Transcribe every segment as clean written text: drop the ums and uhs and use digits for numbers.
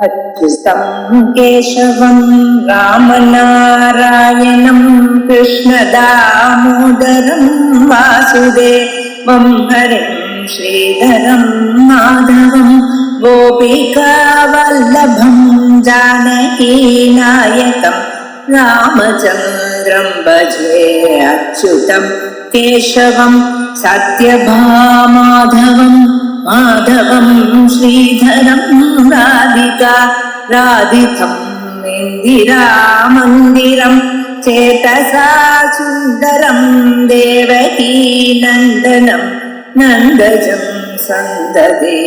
अच्युतं केशवं रामनारायणं कृष्णदामोदरं वासुदेवं हरिं श्रीधरं माधवं गोपिकावल्लभं जानकीनायकं रामचन्द्रं भजे। अच्युतं केशवं सत्यभामाधवं माधवं श्रीधरं राधिका राधितं इन्दिरामन्दिरं चेतसा सुन्दरं देवकी नन्दनं नन्दजं सन्ददे।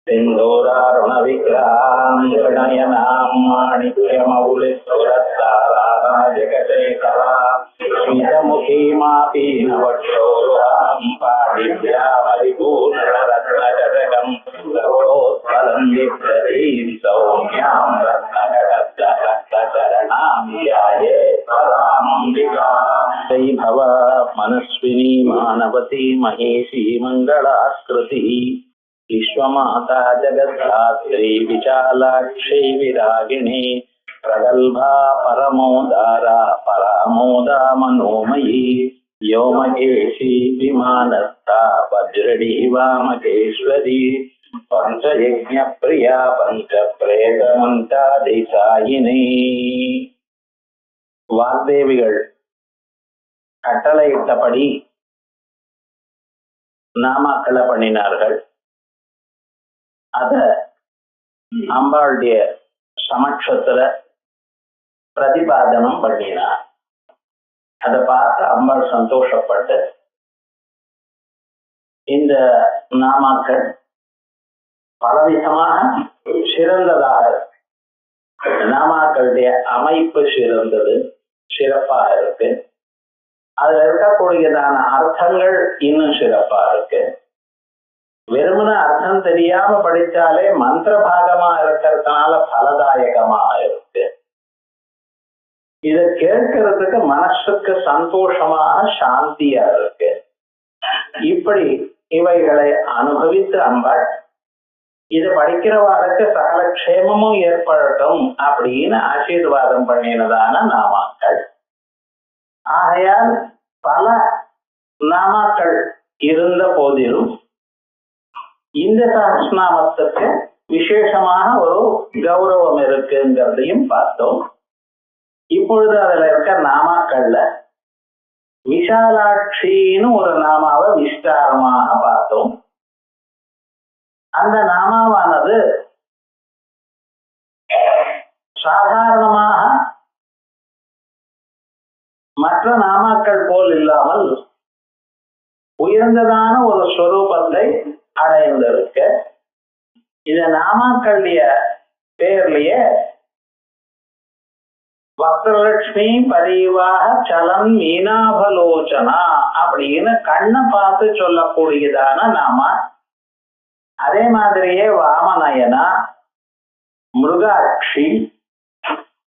सिन्दूरारुणविग्रहां गणयनां माणिक्यमौलिस्फुरत्ताराः जगदेकरां स्मितमुखीमापीनवक्षोरुहां पाणिभ्यामरिपूर्णरत्नजटकं सर्वोत्पलं बिभ्रतीं सौम्यां रत्नघटस्थरणां ध्याये परामम्बिकां। जय भव मनस्विनी मानवती महेशी मङ्गलाकृतिः विश्वमाता जगद्धात्री विशालाक्षी विरागिणी प्रगल्भा परमोदारा परामोदा मनोमयी व्योमकेशी विमानस्था वज्रडी वामकेश्वरी पंचयज्ञप्रिया पंचप्रेतमन्त्रादिसायिनी. வாக்தேவிகள் கட்டளையிட்டபடி நாமாக்களை பண்ணினார்கள். அத அம்பாளுடைய சமட்சத்துல பிரதிபாதனம் பண்ணினார். அதை பார்த்து அம்பாள் சந்தோஷப்பட்டு இந்த நாமாக்கள் பலவிதமாக சிறந்ததாக, நாமாக்களுடைய அமைப்பு சிறந்தது, சிறப்பாக இருக்கு. அதுல இருக்கக்கூடியதான அர்த்தங்கள் இன்னும் சிறப்பா இருக்கு. வெறுமன அர்த்தம் தெரியாம படிச்சாலே மந்திர பாகமா இருக்கிறதுனால பலதாயகமாக இருக்கு. இத கேட்கறதுக்கு மனசுக்கு சந்தோஷமாக சாந்தியா இருக்கு. இப்படி இவைகளை அனுபவித்து அம்பாள் இது படிக்கிறவாளுக்கு சகல க்ஷேமமும் ஏற்படட்டும் அப்படின்னு ஆசீர்வாதம் பண்ணினதான நாமாக்கள். ஆகையால் பல நாமாக்கள் இருந்த போதிலும் இந்த சஹஸ்ரநாமத்துக்கு விசேஷமாக ஒரு கௌரவம் இருக்குங்கிறதையும் பார்த்தோம். இப்பொழுது அதுல இருக்க நாமாக்கள்ல விஷாலாட்சின்னு ஒரு நாமாவை விஸ்தாரமாக பார்த்தோம். அந்த நாமாவானது சாதாரணமாக மற்ற நாமாக்கள் போல் இல்லாமல் உயர்ந்ததான ஒரு ஸ்வரூபத்தை அடைந்திருக்க. இந்த நாமாக்களுடைய பேர்லயே வக்ரலட்சுமி பரிவாக சலம் மீனாபலோச்சனா அப்படின்னு கண்ணை பார்த்து சொல்லக்கூடியதான நாமா. அதே மாதிரியே வாமநயனா, மிருகாட்சி,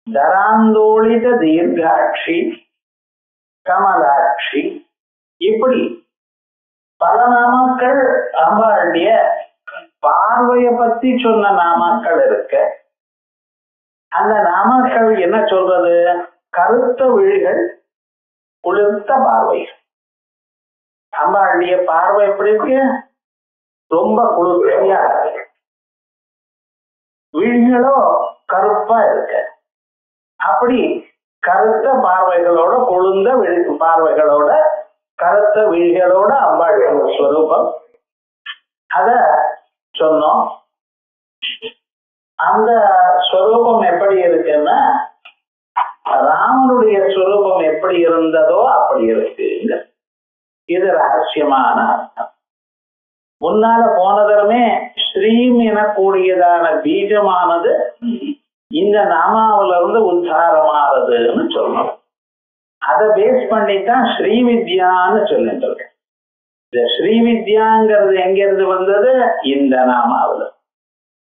தராந்தோளித தீர்காட்சி, கமலாட்சி, இப்படி பல நாமாக்கள் அம்பாளுடைய பார்வைய பத்தி சொன்ன நாமாக்கள் இருக்கு. அந்த நாமாக்கள் என்ன சொல்றது? கருத்த விழிகள், குளிர்த்த பார்வைகள். அம்பாளுடைய பார்வை எப்படி இருக்கு? ரொம்ப குளிர்ச்சியா இருக்கு. விழிகளோ கருப்பா இருக்கு. அப்படி கருத்த பார்வைகளோட, குளிர்ந்த பார்வைகளோட, கருத்த விழிகளோட அம்பாள் ஸ்வரூபம். அத சொன்னோம். அந்த ஸ்வரூபம் எப்படி இருக்குன்னா ராமனுடைய ஸ்வரூபம் எப்படி இருந்ததோ அப்படி இருக்குங்க. இது ரகசியமான அர்த்தம். முன்னால போனதரமே ஸ்ரீம் எனக்கூடியதான பீஜமானது இந்த நாமாவில இருந்து உத்தாரமாறதுன்னு சொல்லணும். அதை பேஸ் பண்ணித்தான் ஸ்ரீவித்யான்னு சொல்லிட்டு இருக்கேன். இந்த ஸ்ரீவித்யாங்கிறது எங்கிருந்து வந்தது? இந்த நாமாவில.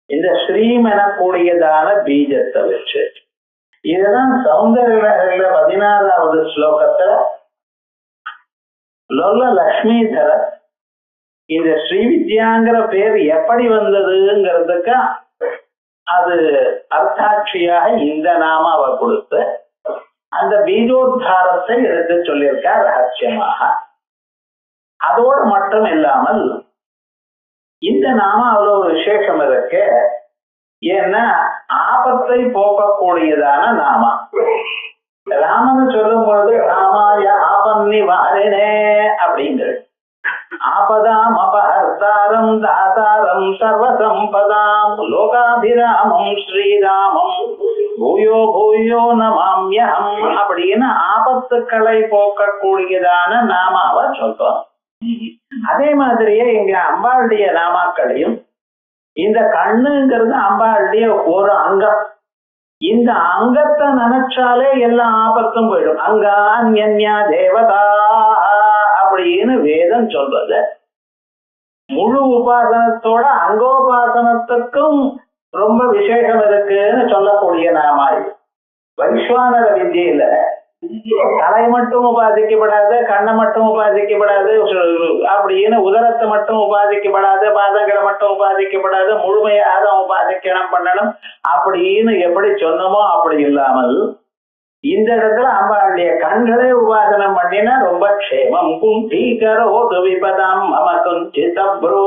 இந்த ஸ்ரீம் எனக்கூடியதான பீஜத்தை வச்சு இதுதான் சௌந்தர்ய 16வது ஸ்லோகத்துல லொல்ல லக்ஷ்மிதர இந்த ஸ்ரீவித்யாங்கிற பேர் எப்படி வந்ததுங்கிறதுக்கு அது அர்த்தாட்சியாக இந்த நாம அவ கொடுத்து அந்த பீஜோத்தாரத்தை எடுத்து சொல்லியிருக்கார் ரகசியமாக. அதோடு மட்டும் இல்லாமல் இந்த நாம அவ்வளவு ஒரு விசேஷம் இருக்கு. ஏன்னா ஆபத்தை போக்கக்கூடியதான நாமா. ராமன் சொல்லும் பொழுது ராமாய ஆபன்னி வாரினே அப்படிங்கிறது. ஆபதாம் அபஹர்த்தாரம் தாதாரம் சர்வசம்பதாம் லோகாபிராமம் ஸ்ரீராமம் பூயோ பூயோ நமாம்யஹம் அப்படின்னு ஆபத்துக்களை போக்கக்கூடியதான நாமாவை சொல்றோம். அதே மாதிரியே இங்க அம்பாளுடைய நாமாக்களையும் இந்த கண்ணுங்கிறது அம்பாளுடைய ஒரு அங்கம். இந்த அங்கத்தை நினைச்சாலே எல்லா ஆபத்தும் போயிடும். அங்கான்யா தேவதா அப்படின்னு வேதம் சொல்றது. முழு உபாசனத்தோட அங்கோபாசனத்துக்கும் ரொம்ப விசேஷம் இருக்குன்னு சொல்லக்கூடிய நாமா இது. வைஸ்வானர வித்தியில தலை மட்டும் உபாசிக்கப்படாது, கண்ணை மட்டும் உபாசிக்கப்படாது அப்படின்னு, உதரத்தை மட்டும் உபாசிக்கப்படாது, பாதங்களை மட்டும் உபாசிக்கப்படாது, முழுமையாக உபாசிக்கணும் பண்ணணும் அப்படின்னு எப்படி சொன்னமோ அப்படி இல்லாமல் இந்த இடத்துல அம்பாளுடைய கண்களை உபாசனம் பண்ணினா ரொம்ப க்ஷேமம். குண்டீகரோ துவிபதம் மம குஞ்சித ப்ரோ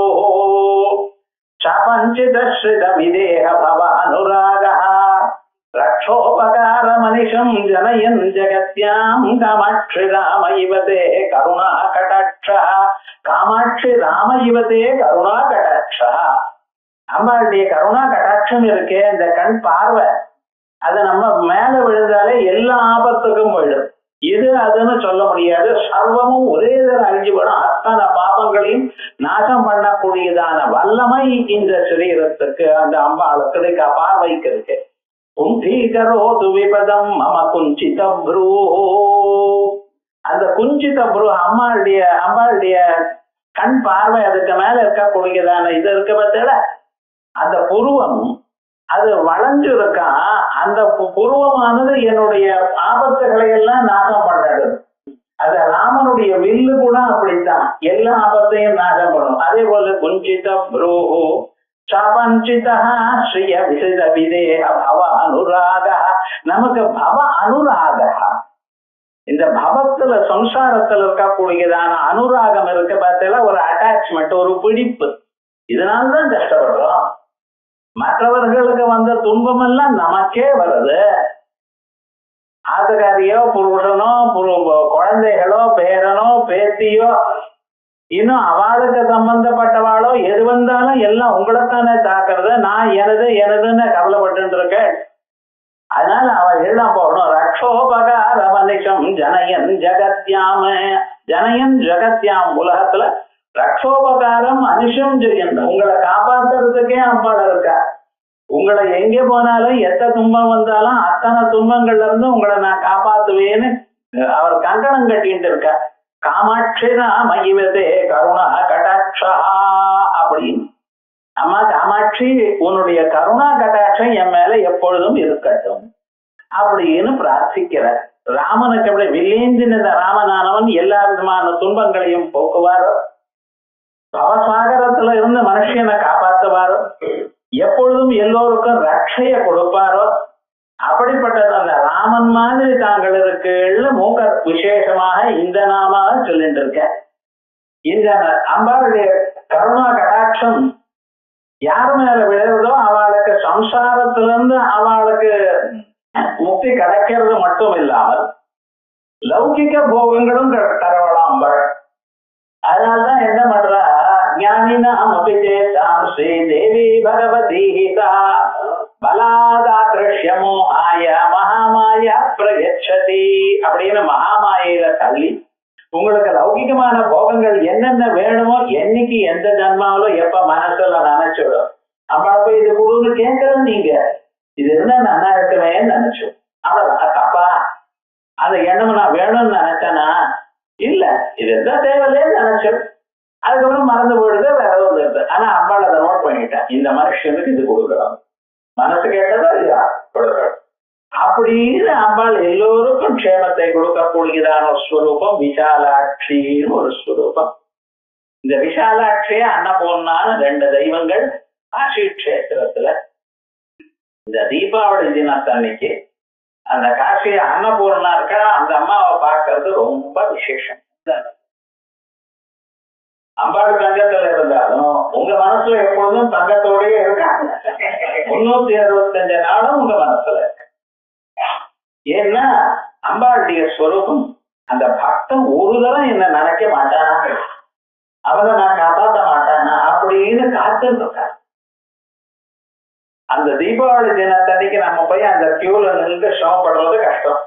சபஞ்சித ஸ்ரித விதேக பவ அனுராகா ரக்ஷோபகார மனிஷம் ஜனயன் ஜகத்யாம் காமாட்சி ராம இவதே கருணா கடாட்சா. காமாட்சி ராம இவதே கருணா கடாட்சா. அம்பாளுடைய கருணா கடாட்சம் இருக்கே, இந்த கண் பார்வை, அது நம்ம மேல விழுந்தாலே எல்லா ஆபத்துக்கும் போயிடும். இது அதுன்னு சொல்ல முடியாது. சர்வமும் ஒரே தரம் அழிஞ்சு போயிடும். அத்தனை பாபங்களையும் நாசம் பண்ணக்கூடியதான வல்லமை இந்த சரீரத்துக்கு, அந்த அம்பாளுக்கு பார்வைக்கு இருக்கு. குண்டீகரோது விபதம் மம குஞ்சித ப்ரூ. அந்த குஞ்சித ப்ரூ அம்பாளுடைய கண் பார்வை, அதுக்கு மேல இருக்கக்கூடியதான இது இருக்க பத்தில அந்த புருவம், அது வளைஞ்சு இருக்கான். அந்த புருவமானது என்னுடைய ஆபத்துகளை எல்லாம் நாசம் பண்றது. அது ராமனுடைய வில்லு கூட அப்படித்தான், எல்லா ஆபத்தையும் நாசம் பண்ணும். அதே போல குஞ்சித ப்ரூ சாபஞ்சிதா ஸ்ரீய விசித விதேக பவ அனுராக. நமக்கு பவ அனுராக, இந்த பவத்துல சம்சாரத்துல இருக்கக்கூடியதான அனுராகம் இருக்க பார்த்தல, ஒரு அட்டாச்மெண்ட், ஒரு பிடிப்பு. இதனால்தான் கஷ்டப்படுறோம். மற்றவர்களுக்கு வந்த துன்பம் எல்லாம் நமக்கே வருது. ஆத்துக்காரியோ புருஷனோ குழந்தைகளோ பேரனோ பேத்தியோ இன்னும் அவளுக்கு சம்பந்தப்பட்டவாளோ எது வந்தாலும் எல்லாம் உங்களைத்தானே தாக்குறது. நான் எனதுன்னு கவலைப்பட்டு இருக்கேன். அதனால அவள் எல்லாம் போகணும். ரக்ஷோபகார மனிஷம் ஜனயன் ஜகத்யாம. ஜனயன் ஜகத்யாம், உலகத்துல ரக்ஷோபகாரம் மனுஷம் ஜெயன், உங்களை காப்பாத்துறதுக்கே அம்பாள் இருக்கா. உங்களை எங்க போனாலும் எத்த துன்பம் வந்தாலும் அத்தனை துன்பங்கள்ல இருந்து உங்களை நான் காப்பாத்துவேன்னு அவர் கங்கணம் கட்டிட்டு இருக்கா. காமாட்சி ராம இவதே கருணா கடாட்சா அப்படின்னு. அம்மா காமாட்சி, உன்னுடைய கருணா கடாட்சம் என் மேல எப்பொழுதும் இருக்கட்டும் அப்படின்னு பிரார்த்திக்கிறார். ராமனுக்கு அப்படி வில்லேந்தின ராமனானவன் எல்லா விதமான துன்பங்களையும் போக்குவாரோ, பவசாகரத்துல இருந்து மனுஷனை காப்பாற்றுவாரோ, எப்பொழுதும் எல்லோருக்கும் ரட்சைய கொடுப்பாரோ, அப்படிப்பட்டது அந்த ராமன் மாதிரி தாங்கள் இருக்குன்னு மூக்க விசேஷமாக இந்த நாமாக சொல்லிட்டு இருக்க. இந்த அம்பாளுடைய கருணா கடாட்சம் யார் மேல விழுறதோ அவளுக்கு சம்சாரத்திலிருந்து அவளுக்கு முக்தி கிடைக்கிறது மட்டும் இல்லாமல் லௌகிக போகங்களும் தரவலாம் அம்பாள். அதனால்தான் என்ன பண்றா, ஞானினாம் அபிச்சேதாம் ஸ்ரீ தேவி பகவதி ஹிதா பலாதாத்ருஷ்யமோஹாய மகாமாய பிரயச்சதி அப்படின்னு மகாமாயில தள்ளி உங்களுக்கு லௌகிகமான போகங்கள் என்னென்ன வேணுமோ என்னைக்கு எந்த ஜன்மாவிலோ எப்ப மனசுல நினைச்சிடும். அம்மாவை போய் இது கொடுன்னு கேட்கறது நீங்க, இது இருந்தா நல்லா இருக்குவேன்னு நினைச்சோம். அவ்வளவுதான் தப்பா? அந்த எண்ணம் நான் வேணும்னு நினைச்சேனா? இல்ல, இது இருந்தா தேவையில்லைன்னு நினைச்சோம். அதுக்கப்புறம் மறந்து போயிடுது, வேற எதுவும் இருக்கு. ஆனா அம்பாள் அதை நோட் பண்ணிட்டேன், இந்த மனுஷனுக்கு இது கொடுக்குறோம், மனசு கேட்டதோ இல்லையா கொடுக்குறோம் அப்படின்னு. அம்பாள் எல்லோருக்கும் க்ஷேமத்தை கொடுக்கக்கூடியதான ஒரு ஸ்வரூபம். விசாலாட்சின்னு ஒரு ஸ்வரூபம். இந்த விஷாலாட்சிய அன்னபூர்ணான 2 தெய்வங்கள் காசி கஷேத்திரத்துல இந்த தீபாவளி தினத்தன்னைக்கு அந்த காசி அன்னபூர்ணா இருக்கா அந்த அம்மாவை பார்க்கறது ரொம்ப விசேஷம். அம்பாள் தங்கத்துல இருந்தாலும் உங்க மனசுல எப்பொழுதும் தங்கத்தோடய இருக்காங்க. 365 நாளும் உங்க மனசுல இருக்கு. ஏன்னா அம்பாளுடைய ஸ்வரூபம் அந்த பக்தன் ஒரு தரம் என்ன நினைக்க மாட்டானா, அவனை நான் காப்பாற்ற மாட்டானா அப்படின்னு காத்துட்டு இருக்கான். அந்த தீபாவளி தினத்தன்னைக்கு நம்ம போய் அந்த கியூல நின்று சிரமப்படுறது கஷ்டம்.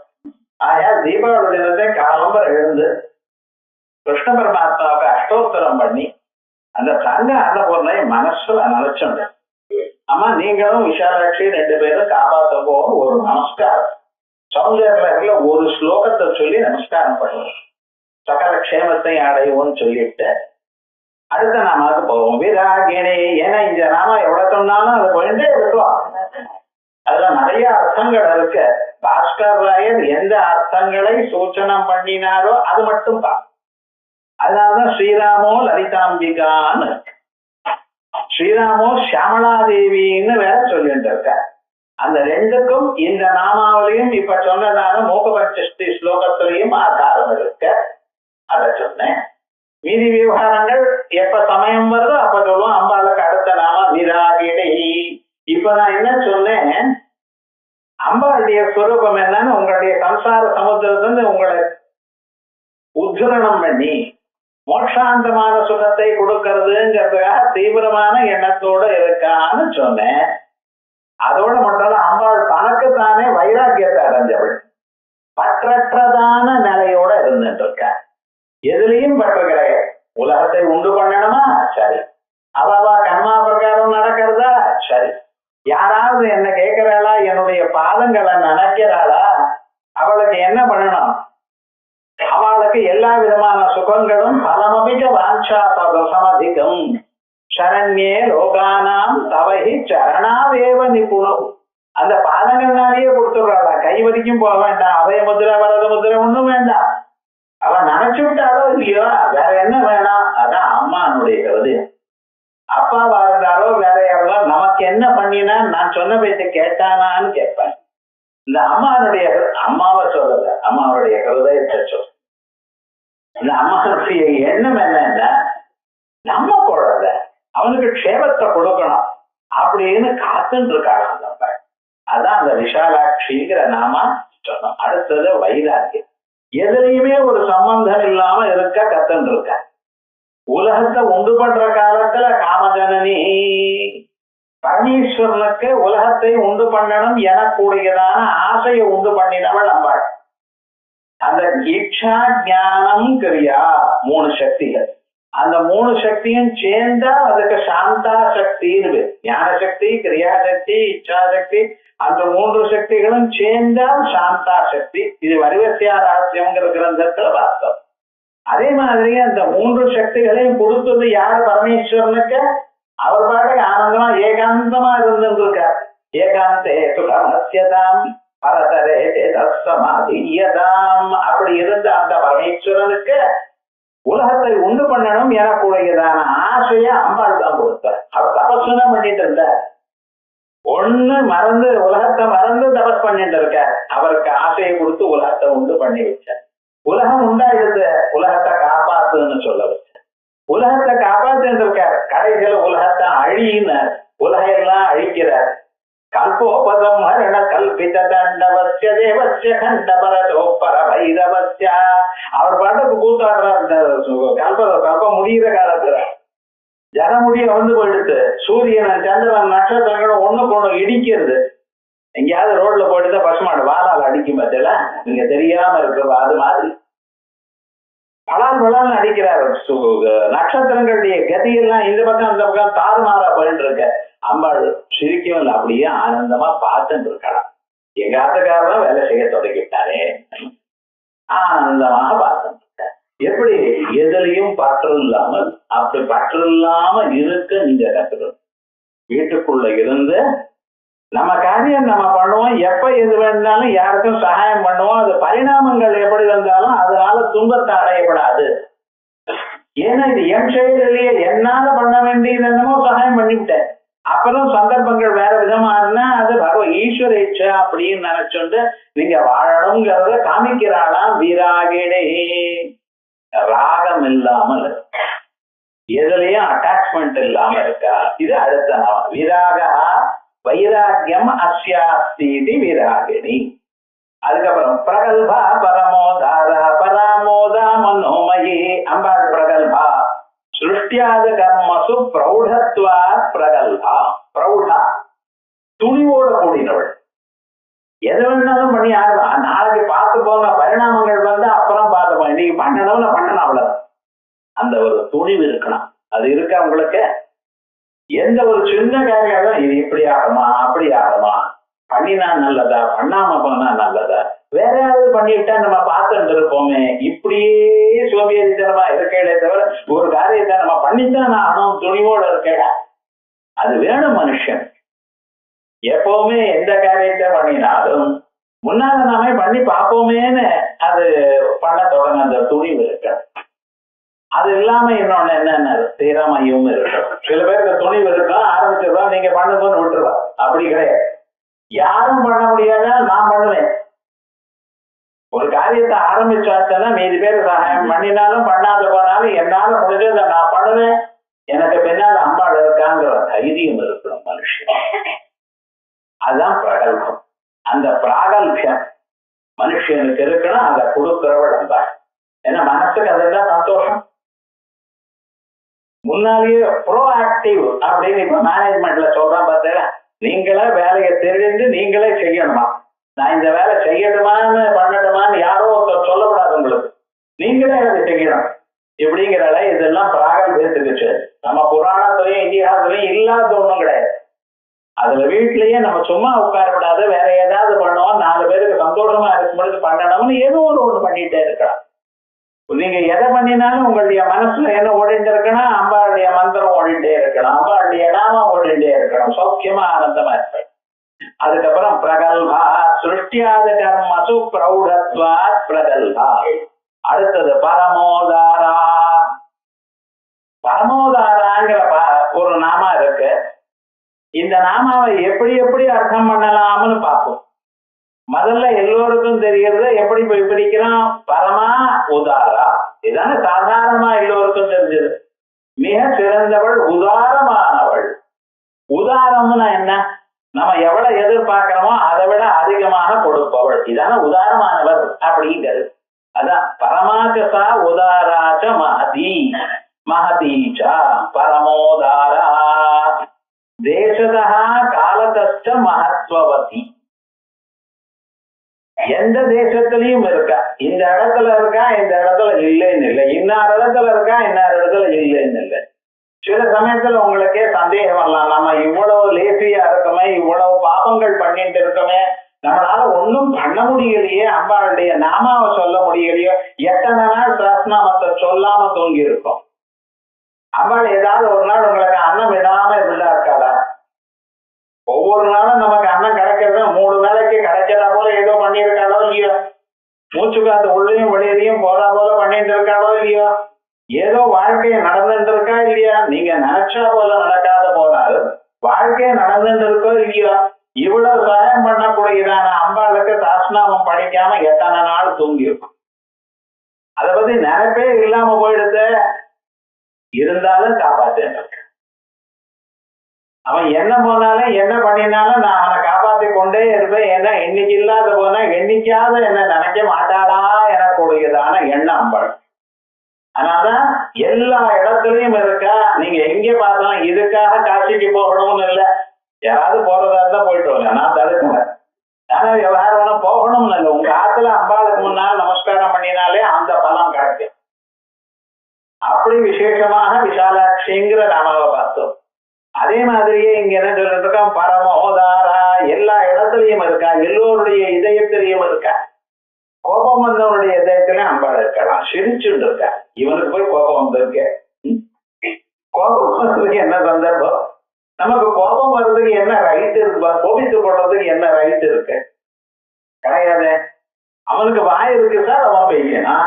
ஆயா தீபாவளி தினத்தை காலம்பர எழுந்து கிருஷ்ண பரமாத்மாவுக்கு அஷ்டோத்தரம் பண்ணி அந்த தங்க அன்னபூர்ணை மனசுல நினைச்சுண்டு, அம்மா நீங்களும் விஷாலாட்சி 2 பேரும் காப்பாற்ற போகும் ஒரு நமஸ்காரம் சௌந்தர்ல ஒரு ஸ்லோகத்தை சொல்லி நமஸ்காரம் பண்ணுவோம். சகல க்ஷேமத்தை அடைவோம்னு சொல்லிட்டு அடுத்த நாமாவுக்கு போவோம். வீராகினி. ஏன்னா இந்த நாம எவ்வளவு சொன்னாலும் அது போயிட்டே இருக்கும். அதுல நிறைய அர்த்தங்கள் இருக்கு. பாஸ்கர் ராயர் எந்த அர்த்தங்களை சூச்சனம் பண்ணினாரோ அது மட்டும் தான். அதனாலதான் ஸ்ரீராமோ லலிதாம்பிகான்னு இருக்கு, ஸ்ரீராமோ சியாமலாதேவின்னு வேற சொல்லிட்டு இருக்க. அந்த 2க்கும் இந்த நாமாவிலையும் இப்ப சொன்னதான மூகபஞ்சஷ்டி ஸ்லோகத்திலையும் ஆதாரம் இருக்கு. அதை சொன்னேன். மீதி விவகாரங்கள் எப்ப சமயம் வருதோ அப்ப சொல்லுவோம். அம்பாளுக்கு அடுத்த நாம விராகிணி. இப்ப நான் என்ன சொன்னேன், அம்பாளுடைய ஸ்வரூபம் என்னன்னு உங்களுடைய சம்சார சமுத்திரத்திலிருந்து உங்களை உத்ரணம் பண்ணி மோட்சாந்தமான சுகத்தை கொடுக்கறதுங்கிறதுக்காக தீவிரமான எண்ணத்தோட இருக்கான்னு சொன்னேன். அதோட மட்டும் அம்பாள் தனக்குத்தானே வைராக்கியத்தை அடைஞ்சவள், பற்றற்றதான நிலையோட இருந்துட்டு இருக்க. எதுலையும் பற்று கிடையாது. உலகத்தை உண்டு பண்ணணுமா சரி, அவா கர்மா பிரகாரம் நடக்கிறதா சரி, யாராவது என்ன கேட்கிறாளா, என்னுடைய பாதங்களை நினைக்கிறாளா, அவளுக்கு என்ன பண்ணணும், அவளுக்கு எல்லா விதமான சுகங்களும் பலமபிக வாஞ்சா சமதிகம் சரண்யே லோகானாம் தவஹி சரணாவேவ நிபுணம். அந்த பாதங்கள்னாலேயே கொடுத்துடுறாளா, கை வரைக்கும் போக வேண்டாம், அபய முதிரை வரத முதிரை ஒண்ணும் வேண்டாம். அவன் நினைச்சு விட்டாலோ இல்லையோ வேற என்ன வேணாம். அதான் அம்மானுடைய ஹிருதயம். அப்பாவா இருந்தாலோ வேற யாரோ நமக்கு என்ன பண்ணினா நான் சொன்ன பேச்ச கேட்டானான்னு கேட்பேன். இந்த அம்மாவை சொல்லல, அம்மாவுடைய ஹிருதயத்தை சொல்ல. இந்த அம்மாவுடைய எண்ணம் என்னன்னா நம்ம குழந்தை அவனுக்கு க்ஷேமத்தை கொடுக்கணும் அப்படின்னு காத்துன்னு இருக்காங்க அந்த அப்பா. அதான் அந்த விஷாலாட்சிங்கிற நாம சொன்னோம். அடுத்தது வைராக்கியம். எதுலையுமே ஒரு சம்பந்தம் இல்லாம இருக்க கத்துன்னு இருக்க. உலகத்தை உண்டு பண்ற காலத்துல காமஜனனி பரமேஸ்வரனுக்கு உலகத்தை உண்டு பண்ணணும் எனக்கூடியதான ஆசையை உண்டு பண்ணினவள் அம்பாள். அந்த இச்சா ஞானம் கிரியா 3 சக்திகள். அந்த 3 சக்தியும் சேர்ந்தா அதுக்கு சாந்தா சக்தின்னு. ஞான சக்தி, கிரியா சக்தி, இச்சா சக்தி, அந்த 3 சக்திகளும் சேர்ந்தால் சாந்தா சக்தி. இது வரிவசியா ரகசியம்ங்கிற கிரந்தத்துல பார்த்தோம். அதே மாதிரி அந்த 3 சக்திகளையும் கொடுத்தது யாரு, பரமேஸ்வரனுக்கு. அவர் பாட்டுக்கு ஆனந்தமா ஏகாந்தமா இருந்திருக்கார். ஏகாந்தே சுகமஸ்யதாம் பரதரே தசமாதியதாம். அப்படி இருந்த அந்த பரமேஸ்வரனுக்கு உலகத்தை உண்டு பண்ணணும் எனக்குடையதான ஆசைய அம்பாள் தான் கொடுத்தார். அவர் தபஸ்னா பண்ணிட்டு இருந்தார். ஒண்ணு மறந்து உலகத்தை மறந்து தபஸ் பண்ணிட்டு இருக்கார். அவருக்கு ஆசையை கொடுத்து உலகத்தை உண்டு பண்ணி வச்சார். உலகம் உண்டாயிடுது, உலகத்தை காப்பாத்துன்னு சொல்ல வச்சார். உலகத்தை காப்பாத்துன்னு இருக்கார். கடைசியில உலகத்தை அழியினார், உலகையெல்லாம் அழிக்கிறார். கல்போபதம் ஹரண கல்பித தண்டவஸ்ய தேவஸ்ய கண்டபரதோப்பர வைரவஸ்யா. அவர் பாட்டுக்கு கூத்தாடுறார். கல்பம் முடிகிற காலத்துல ஜனமுடிய வந்து போயிடுது. சூரியன், சந்திரன், நட்சத்திரங்களும் ஒண்ணுக்கு ஒண்ணு இடிக்கிறது. எங்கேயாவது ரோட்ல போயிட்டு பசுமாடு வாழால் அடிக்கும் பார்த்தல, நீங்க தெரியாம இருக்கிற அது மாதிரி பலால் பலால் அடிக்கிறார். நட்சத்திரங்களுடைய கதியெல்லாம் இந்த பக்கம் அந்த பக்கம் தாறுமாறா போயிட்டு இருக்க. அம்பாள் சிரிக்கவும் அப்படியே ஆனந்தமா பார்த்துட்டு இருக்கலாம். எங்க ஆத்துக்காரதான் வேலை செய்ய தொடங்கிட்டாரே, ஆனந்தமாக பார்த்துட்டு இருக்க. எப்படி எதுலையும் பற்று இல்லாமல், அப்படி பற்று இல்லாம இருக்க நீங்க கத்துக்கணும். வீட்டுக்குள்ள இருந்து நம்ம காரியம் நம்ம பண்ணுவோம். எப்ப எது வேணாலும் யாருக்கும் சகாயம் பண்ணுவோம். அது பரிணாமங்கள் எப்படி வந்தாலும் அதனால துன்பத்தை அடையப்படாது. ஏன்னா இது என் செயல் இல்லையே, என்னால பண்ண வேண்டியது என்னமோ சகாயம் பண்ணிவிட்டேன். அப்புறம் சந்தர்ப்பங்கள் வேற விதமா இருந்தா அது ஈஸ்வர இச்சா அப்படின்னு நினைச்சுட்டு நீங்க வாழணுங்கிறத காமிக்கிறாளாம் வீராகிடே. ராகம் இல்லாமல் எதுலயும் அட்டாச்மெண்ட் இல்லாம இருக்கா, இது அடுத்த நாம. விராகா வைராக்கியம் அஸ்யாஸ்தி விராகிணி. அதுக்கப்புறம் பிரகல்பா பரமோதாரா பராமோதா மனோமயி. அம்பாள் பிரகல்பா சிருஷ்டியாத கர்மசு பிரௌಢத்வா பிரகல்பா. பிரௌಢா துணிவோட கூடினவள். எது வேணாலும் பண்ணி நாளைக்கு பார்த்து போன பரிணாமங்கள் வந்து அப்புறம் பார்த்துப்போம், இன்னைக்கு பண்ணணும்னு பண்ணணும், அவ்வளவு. அந்த ஒரு துணிவு இருக்கணும். அது இருக்கா உங்களுக்கு? எந்த ஒரு சின்ன காரியம் இது இப்படி ஆகுமா அப்படி ஆகுமா, பண்ணினா நல்லதா பண்ணாம போனா நல்லதா, வேற யாராவது பண்ணிட்டா நம்ம பார்த்துட்டு இருப்போமே, இப்படியே சோபியரித்தனமா இருக்கே தவிர ஒரு காரியத்தை நம்ம பண்ணித்தான் ஆகணும் துணிவோட இருக்கேடா, அது வேணும் மனுஷன். எப்பவுமே எந்த காரியத்தை பண்ணினாலும் முன்னால நாமே பண்ணி பார்ப்போமேன்னு அது பண்ண தொடங்க அந்த துணிவு இருக்க. அது இல்லாம இன்னொன்னு என்னென்ன திறமையும் இருக்கும். சில பேருக்கு துணிவு இருக்கும், ஆரம்பிச்சிருவா, நீங்க பண்ணுங்கன்னு விட்டுருவா. அப்படி கிடையாது. யாரும் பண்ண முடியாதா, நான் பண்ணுவேன். ஒரு காரியத்தை ஆரம்பிச்சாச்சுன்னா மீதி பேர் சகாயம் பண்ணினாலும் பண்ணாத போனாலும் என்னால முடிஞ்சதை நான் பண்ணுவேன். எனக்கு பின்னால் அம்பாள் இருக்காங்கிற தைரியம் இருக்கணும் மனுஷன். அதுதான் பிரகல்பம். அந்த பிராகல்பியம் மனுஷனுக்கு இருக்கணும். அதை கொடுக்கிறவள் அம்பாள். ஏன்னா மனசுக்கு அதெல்லாம் சந்தோஷம். முன்னாலேயே ப்ரோ ஆக்டிவ் அப்படின்னு இப்ப மேனேஜ்மெண்ட்ல சொல்றேன் பார்த்தா, நீங்களே வேலையை தெரிஞ்சு நீங்களே செய்யணுமா. நான் இந்த வேலை செய்யட்டுமான்னு பண்ணட்டுமான்னு யாரோ ஒருத்தர் சொல்லக்கூடாது உங்களுக்கு, நீங்களே அதை செய்யணும். இப்படிங்கிறால இதெல்லாம் பிராகல்பியத்துக்குச்சு. நம்ம புராணத்திலையும் இதிகாசத்திலையும் இல்லாத ஒண்ணும் கிடையாது. அதுல வீட்லயே நம்ம சும்மா உட்காரப்படாது, வேற ஏதாவது பண்ணுவோம், 4 பேருக்கு சந்தோஷமா இருக்கும்பொழுது பண்ணணும்னு ஏதோ ஒண்ணு பண்ணிட்டே இருக்கலாம். நீங்க எதை பண்ணினாலும் உங்களுடைய மனசுல என்ன ஓடிட்டு இருக்கணும், அம்பாளுடைய மந்திரம் ஓடிட்டே இருக்கணும், அம்பாளுடைய நாமம் ஓடிட்டே இருக்கணும், சௌக்கியமா ஆனந்தமா இருப்பேன். அதுக்கப்புறம் பிரகல்பா சிருஷ்டியாத கர்மசு பிரௌಢத்வா பிரகல்பா. அடுத்தது பரமோதாரா. பரமோதாராங்கிற ஒரு நாமா இருக்கு. இந்த நாமாவை எப்படி எப்படி அர்த்தம் பண்ணலாம்னு பார்ப்போம். முதல்ல எல்லோருக்கும் தெரிகிறது எப்படி போய் பிடிக்கிறோம், பரமா உதாரா. இதான சாதாரணமா எல்லோருக்கும் தெரிஞ்சது. மிக சிறந்தவள், உதாரமானவள். உதாரம்னா என்ன, நம்ம எவ்வளவு எதிர்பார்க்கிறோமோ அதை விட அதிகமாக கொடுப்பவள், இதான உதாரமானவள் அப்படிங்கிறது. அதான் பரமாச்சசா உதாராச்ச மகதி மகதீச்சா பரமோதாரா. தேசதா காலதஸ்ச மகத்வவதி. எந்த தேசத்திலையும் இருக்கா, இந்த இடத்துல இருக்கா இந்த இடத்துல இல்லைன்னு இல்லை, இன்னார் இடத்துல இருக்கா இன்னார் இடத்துல இல்லைன்னு இல்லை. சில சமயத்துல உங்களுக்கே சந்தேகம் வரலாம், நம்ம இவ்வளவு லேசியா இருக்கோமே, இவ்வளவு பாவங்கள் பண்ணிட்டு இருக்கோமே, நம்மளால ஒன்னும் பண்ண முடியலையே, அம்பாளுடைய நாமாவை சொல்ல முடியலையோ, எத்தனை நாள் சஹஸ்ரநாமத்தை சொல்லாம தூங்கி இருக்கோம். அம்பாள் ஏதாவது ஒரு நாள் உங்களுக்கு அன்னம் விடாம இருந்தா இருக்காளா? ஒவ்வொரு நாளும் நமக்கு அன்னம் கிடைக்கிறது 3 வேளைக்கு கிடைக்கிறா போல ஏதோ பண்ணியிருக்காளோ இல்லையோ, மூச்சு காத்து உள்ளேயும் வெளியிலையும் போறா போல பண்ணிட்டு இருக்காளோ இல்லையோ, ஏதோ வாழ்க்கையை நடந்துட்டு இருக்கா இல்லையா? நீங்க நினைச்சா போல நடக்காத போனாலும் வாழ்க்கையை நடந்துட்டு இருக்கோ இல்லையோ, இவ்வளவு சகாயம் பண்ணக்கூடியதான அம்பாளுக்கு சஹஸ்ரநாமம் படிக்காம எத்தனை நாள் தூங்கி இருக்கும். அதை பத்தி நினைப்பே இல்லாம போயிடுது. இருந்தாலும் காப்பாத்தேன். அவன் என்ன போனாலும் என்ன பண்ணினாலும் நான் அவனை காப்பாத்தி கொண்டே இருப்பேன். ஏன்னா இன்னைக்கு இல்லாத போனா என்னைக்காவது என்ன நினைக்க மாட்டாளா எனக்கூடியதான எண்ணம் அம்பாள். அதனாலதான் எல்லா இடத்துலயும் இருக்கா. நீங்க எங்க பார்த்தாலும் இதுக்காக காட்சிக்கு போகணும்னு இல்லை, யாராவது போறதா இருந்தா போயிட்டு வரல, நான் தடுக்கல. ஆனா விவகாரம் போகணும்னு இல்லை, உங்க ஆத்துல அம்பாளுக்கு முன்னால் நமஸ்காரம் பண்ணினாலே அந்த பலம் கிடைக்கும். அப்படி விசேஷமாக விஷாலாட்சிங்கிற நாமாவை பார்த்தோம். அதே மாதிரியே இங்க என்ன சொல்லிட்டு இருக்கோம், பரமோதாரா. எல்லா இடத்துலயும் இருக்கா, எல்லோருடைய இதயத்திலையும் இருக்கா. கோபம் வந்தவனுடைய இதயத்திலையும் அம்பாள் இருக்கலாம், சிரிச்சுட்டு இருக்கா. இவனுக்கு போய் கோபம் வந்திருக்க, கோபம் வர்றதுக்கு என்ன சந்தர்ப்பம், நமக்கு கோபம் வர்றதுக்கு என்ன ரைட் இருக்கு, கோபித்து போடுறதுக்கு என்ன ரைட் இருக்கு? கிடையாது. அவனுக்கு வாய் இருக்கு சார், அவன் பெய்யனா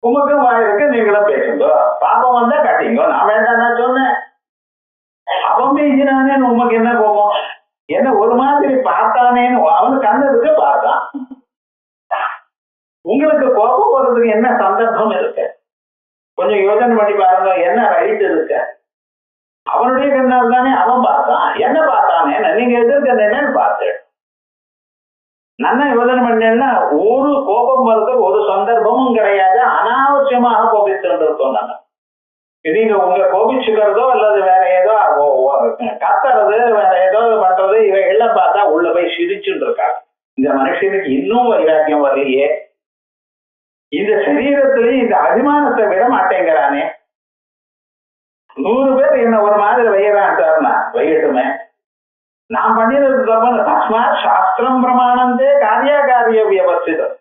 உமக்கும் வாயிருக்கு, நீங்களும் பேசுங்க. பாப்பம் வந்தா கட்டிங்க. நான் வேண்டாம் நான் சொன்னேன். அவன் பேசினானே உமக்கு என்ன கோபம்? என்ன ஒரு மாதிரி பார்த்தானேன்னு அவன் கண்ணதுக்கு பார்த்தான். உங்களுக்கு கோபம் போறதுக்கு என்ன சந்தர்ப்பம் இருக்கு? கொஞ்சம் யோசனை பண்ணி பாருங்க. என்ன ரைட் இருக்கு? அவனுடைய கண்ணால் தானே அவன் பார்த்தான். என்ன பார்த்தானே நீங்க எதிர்க்க என்னன்னு பார்த்து நல்லா யோசனை பண்ணேன்னா ஒரு கோபம் வர்றதுக்கு ஒரு சந்தர்ப்பமும் கிடையாது. அனாவசியமாக கோபித்து இருக்கோம். நம்ம நீங்க உங்க கோபிச்சுக்கிறதோ அல்லது வேற ஏதோ கத்துறது வேற ஏதோ பண்றது இவைகள்லாம் பார்த்தா உள்ள போய் சிரிச்சுட்டு இருக்காங்க. இந்த மனுஷனுக்கு இன்னும் வைராக்கியம் வரலையே. இந்த சரீரத்திலேயே இந்த அபிமானத்தை விட மாட்டேங்கிறானே. 100 பேர் என்ன ஒரு மாதிரி வையறான்ட்டாருன்னா வையட்டுமே. நான் பண்ணிடுறது தப்பு. தஸ்மாத் சாஸ்திரம் பிரமாணந்தே காரிய வியவஸ்திதம்.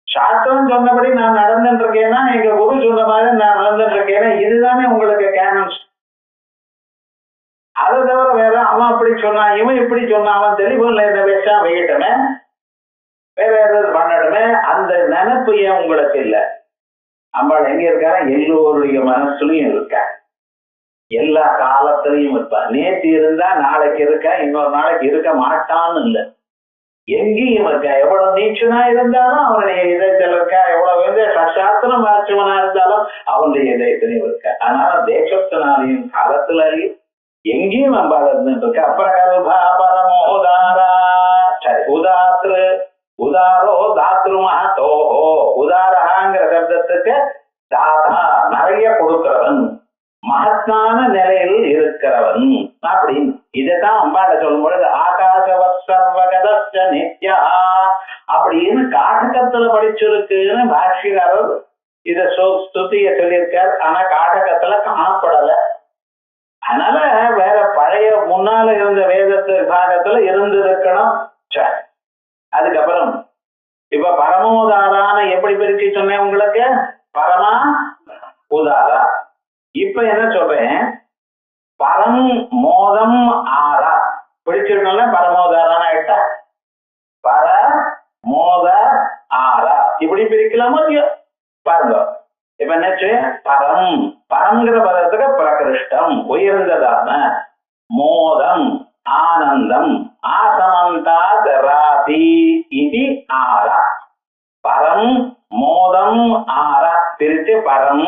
சாஸ்திரம் சொன்னபடி நான் நடந்துட்டு இருக்கேன்னா, எங்க குரு சொன்ன மாதிரி நான் நடந்துட்டு இருக்கேன்னா, இதுதானே உங்களுக்கு கேனன்ஸ். அதை தவிர வேற அவன் அப்படி சொன்னான், இவன் இப்படி சொன்னான், அவன் டெலிபோன்ல என்ன வச்சா வைக்கட்டுமே, வேற ஏதாவது பண்ணட்டுமே, அந்த நினைப்பு ஏன் உங்களுக்கு இல்லை? அம்பாள் எங்க இருக்காரா? எல்லோருடைய மனசுலயும் இருக்கா. எல்லா காலத்திலையும் இருப்பா. நேற்று இருந்தா நாளைக்கு இருக்க, இன்னொரு நாளைக்கு இருக்க மாட்டான்னு இல்லை. எங்கேயும் இருக்க. எவ்வளவு நீச்சனா இருந்தாலும் அவனுடைய இதயத்தில் இருக்கா. எவ்வளவு சாஸ்திரம் வாசிவனா இருந்தாலும் அவனுடைய இதயத்திலையும் இருக்க. அதனால தேசத்தினாலையும் காலத்திலையும் எங்கேயும் அம்பாள் இருந்துட்டு இருக்க. அப்புறம் பரமோதாரா. சரி, உதாத்ரு உதாரோ தாத்ரு மகத்தோஹோ. உதாரஹாங்கிற சப்தத்துக்கு தாதா நிறைய கொடுக்கிறவன், மகத்தான நிலையில் இருக்கிறவன் அப்படின்னு. இதைத்தான் அம்பாட சொல்லும் பொழுது ஆகாசவசர்வகதஸ்ச நித்யா அப்படின்னு காட்டகத்துல படிச்சிருக்குன்னு பாஷ்யக்காரர் இத ஸ்துதிய சொல்லியிருக்கார். ஆனா காட்டகத்துல காணப்படல. அதனால வேற பழைய முன்னால இருந்த வேதத்து பாகத்துல இருந்திருக்கணும். சரி, அதுக்கப்புறம் இப்ப பரமோதாரான எப்படி பிரிச்சு சொன்னேன் உங்களுக்கு? பரமா உதாரா. இப்ப என்ன சொல்றேன்? பரம் மோதம் ஆரா பிடிச்சிருக்கோம்ல, பரமோதாரான ஆயிட்டா. பர மோத ஆரா இப்படி பிரிக்கலாமோ இல்லையோ பாருங்க. இப்ப என்னாச்சு? பரம் பரம்ங்கிற பதத்துக்கு பிரகிருஷ்டம் உயர்ந்ததான, மோதம் ஆனந்தம், ஆசமந்தாத் ராதி இது ஆரா. பரம் மோதம் ஆரா பிரிச்சு பரம்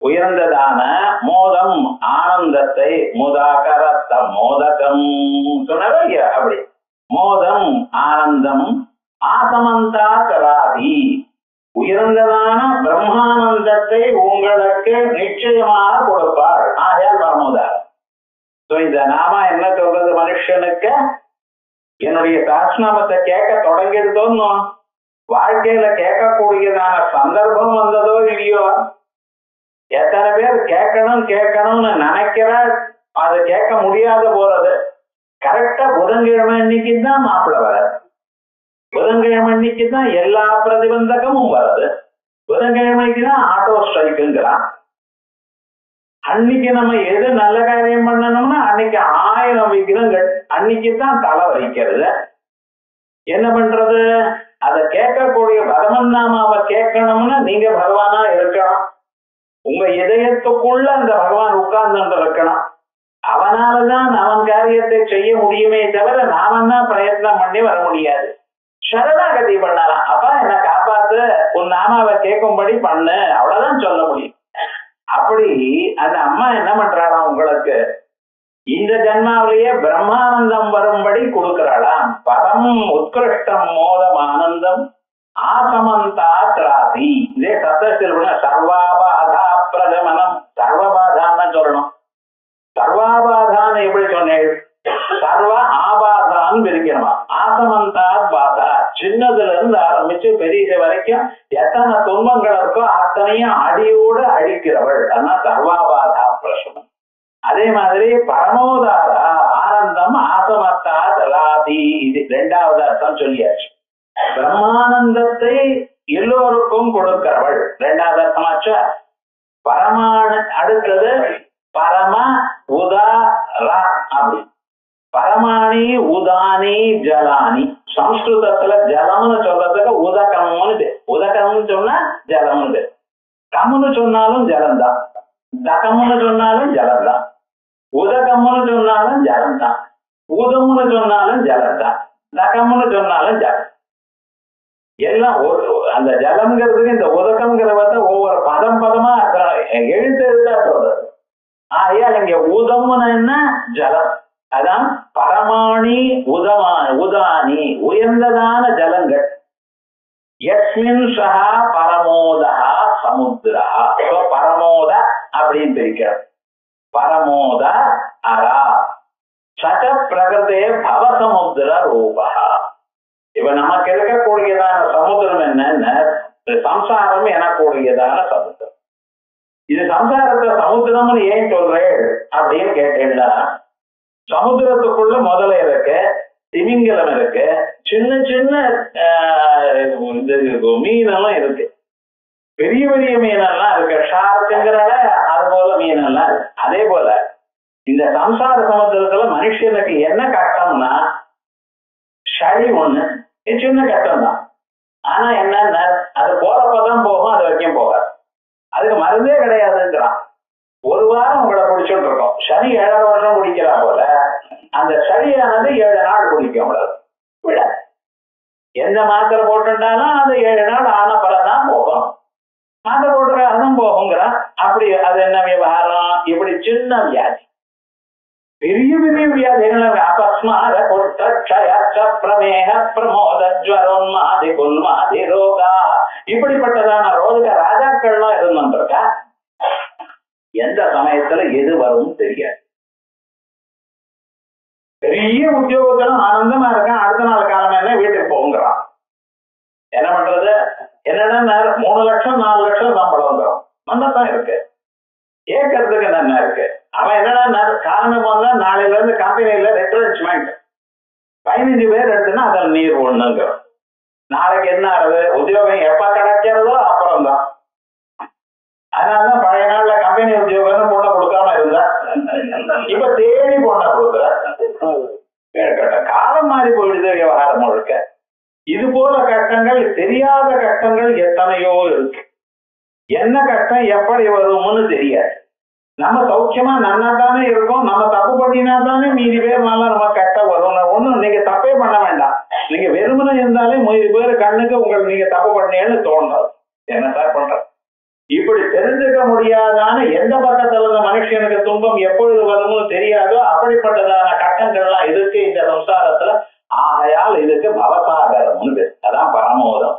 உயர்ந்ததான, மோதம் ஆனந்தத்தை, முதாகரத்த மோதகம் சொன்னாரோ இல்லையா? அப்படி மோதம் ஆனந்தம், ஆசமந்தாத் ராதி உயர்ந்ததான பிரம்மானந்தத்தை உங்களுக்கு நிச்சயமாக கொடுப்பாள். ஆகையால் பரமோதாரம். இந்த நாம என்ன சொல்றது? மனுஷனுக்கு என்னுடைய சாஸ்நாமத்தை கேட்க தொடங்கிடுதோன்னு வாழ்க்கையில கேட்கக்கூடியதான சந்தர்ப்பம் வந்ததோ இல்லையோ, எத்தனை பேர் கேட்கணும் கேட்கணும்னு நினைக்கிறா, அது கேட்க முடியாத போறது. கரெக்டா புதன்கிழமை அன்னைக்கு தான் மாப்பிள்ள வராது. புதன்கிழமை அன்னைக்கு தான் எல்லா பிரதிபந்தகமும் வருது. புதன்கிழமைக்கு தான் ஆட்டோ ஸ்ட்ரைக்குங்கிறான். அன்னைக்கு நம்ம எது நல்ல காரியம் பண்ணணும்னா அன்னைக்கு 1000 விக்கிரங்கள். அன்னைக்கு தான் தலை வலிக்கிறது. என்ன பண்றது? அதை கேட்கக்கூடிய பகவன் நாமாவை கேட்கணும்னா நீங்க பகவானா இருக்கணும். உங்க இதயத்துக்குள்ள அந்த பகவான் உட்கார்ந்து இருக்கணும். அவனாலதான் அவன் காரியத்தை செய்ய முடியுமே தவிர நாம தான் பிரயத்னம் பண்ணி வர முடியாது. சரணாகதி பண்ணலாம். அப்பா என்ன காப்பாத்து, உன் நாமாவை கேட்கும்படி பண்ணு, அவ்வளவுதான் சொல்ல முடியும். அப்படி அந்த அம்மா என்ன பண்றாளாம்? உங்களுக்கு இந்த ஜன்மாவிலேயே பிரம்மானந்தம் வரும்படி கொடுக்கிறாளாம். பரம் உத்கிருஷ்டம் மோதம் ஆனந்தம் ஆசமந்தாத்ராதி. இதே சத்தத்தில் சர்வாபாதா பிரதமனம். சர்வபாதான்னு சொல்லணும். சர்வாபாதான்னு எப்படி சொன்னேன்? சர்வ ஆபாதான்னு பிரிக்கணுமா? ஆசமந்தாத் பாதா. சின்னதுல இருந்து ஆரம்பிச்சு பெரிய வரைக்கும் எத்தனை துன்பங்கள் இருக்கோ அத்தனையும் அடியோடு அழிக்கிறவள். அதனால சர்வாபாதா பிரசனம். அதே மாதிரி பரமோதாரா ஆனந்தம் ஆசமத்தாத் ராதி. இது 2வது அர்த்தம் சொல்லியாச்சு. பிரம்மானந்தத்தை எல்லோருக்கும் கொடுக்கிறவள் 2வது அர்த்தமாச்சா. பரமான அடுத்தது பரம உதாரா. அப்படி பரமாணி உதானி ஜலானி. சம்ஸ்கிருதத்துல ஜலம்னு சொல்றதுக்கு உதகம்னு. உதகம்னு சொன்னா ஜலம்னு. கம்முன்னு சொன்னாலும் ஜலம்தான், தகம்னு சொன்னாலும் ஜலம்தான், உதகம்னு சொன்னாலும் ஜலம்தான், ஊதம்னு சொன்னாலும் ஜலம்தான், தகம்னு சொன்னாலும் ஜலம். எல்லாம் அந்த ஜலம்ங்கிறதுக்கு இந்த உதகம்ங்கிறத ஒவ்வொரு பதம் பதமா எழுத்து எழுத்தா சொல்றது. ஆகையால் இங்க ஊதம்னு என்ன ஜலம், அதான் பரமாணி உதானி உயர்ந்ததான ஜலங்கள். யஸ்மின் சஹா பரமோதா சமுத்திரா. பரமோத அப்படின்னு பிரிக்கிறோம். பரமோத அரா சட பிரகதே பவசமுத்திர ரூபா. இப்ப நமக்கு இருக்கக்கூடியதான சமுத்திரம் என்னன்னு, சம்சாரம் எனக்கூடியதான சமுத்திரம். இது சம்சாரத்தை சமுத்திரம்னு ஏன் சொல்றேன் அப்படின்னு கேட்டீங்கன்னா, சமுத்திரத்துக்குள்ள முதல்ல இருக்கு, திமிங்கலம் இருக்கு, சின்ன சின்ன மீனெல்லாம் இருக்கு, பெரிய பெரிய மீனெல்லாம் இருக்கு, ஷார்க்குங்கிறத அது போல மீனெல்லாம் இருக்கு. அதே போல இந்த சம்சார சமுத்திரத்துல மனுஷனுக்கு என்ன கஷ்டம்னா, சளி ஒண்ணு சின்ன கஷ்டம் தான். ஆனா என்னன்னா, அது போறப்பதான் போகும், அது வரைக்கும் போகாது, அதுக்கு மருந்தே கிடையாதுங்கிறான். ஒரு வாரம் உங்களை பிடிச்சுட்டு இருக்கோம், சனி 7 வருஷம் குடிக்கிறா போல அந்த சளியானது 7 நாள் குடிக்கும். அவ்வளவு விட எந்த மாத்திரை போட்டுட்டாலும் அது 7 நாள் ஆன பலதான் போகும், மாத்திரை போட்டுற அதுவும் போகுங்கிறான். அப்படி அது என்ன விவகாரம்? இப்படி சின்ன வியாதி, பெரிய பெரிய வியாதிகள் அபஸ்மார பிரமேக பிரமோத ஜ்வரோன்மாதி குல்மாதி ரோகா, இப்படிப்பட்டதான ரோக ராஜாக்கள்லாம் இருந்திருக்கா. எந்த சமயத்துல எது வரும் தெரியாது. பெரிய உத்தியோகத்திலும் ஆனந்தமா இருக்கான், அடுத்த நாள் காலம் என்ன வீட்டுக்கு போங்கிறான். என்ன பண்றது? என்னன்னா 3 லட்சம் 4 லட்சம் சம்பளம் வந்துடும், நல்லாதான் இருக்கு, கேட்கறதுக்கு என்ன இருக்கு. அவன் என்னன்னா காரணம் போனா நாளையில இருந்து கம்பெனியில ரெட்ரென்ச்மெண்ட் 15 பேர் எடுத்துன்னா அதில் நீர் ஒண்ணுங்கிறோம். நாளைக்கு என்ன ஆகுது? உத்தியோகம் எப்ப கிடைக்கிறதோ அப்புறம் தான். அதனாலதான் பழைய நாள்ல கம்பெனி உத்தியோகம் பொண்ணை கொடுக்காம இருந்தா, இப்ப தேடி பொண்ணை கொடுக்குற. காலம் மாறி போயிடுது விவகாரம் முழுக்க. இது போல கஷ்டங்கள், தெரியாத கஷ்டங்கள் எத்தனையோ இருக்கு. என்ன கஷ்டம் எப்படி வரும்னு தெரியாது. நம்ம சௌக்கியமா நன்னா தானே இருக்கோம், நம்ம தப்பு பண்ணினா தானே மீதி பேர் நல்லா நம்ம கஷ்டம் வரும். ஒண்ணும் நீங்க தப்பே பண்ண வேண்டாம், நீங்க வெறுமனை இருந்தாலே மீதி பேர் கண்ணுக்கு உங்களுக்கு நீங்க தப்பு பண்ணேன்னு தோணும். என்ன சார் பண்ற? இப்படி தெரிஞ்சுக்க முடியாதான எந்த பக்கத்துல இருந்த மனுஷனுக்கு துன்பம் எப்பொழுது வரும்னு தெரியாதோ அப்படிப்பட்டதான கட்டங்கள்லாம் இருக்கு இந்த சம்சாரத்துல. ஆகையால் இதுக்கு பவசாகரம், அதான் பரமோதம்.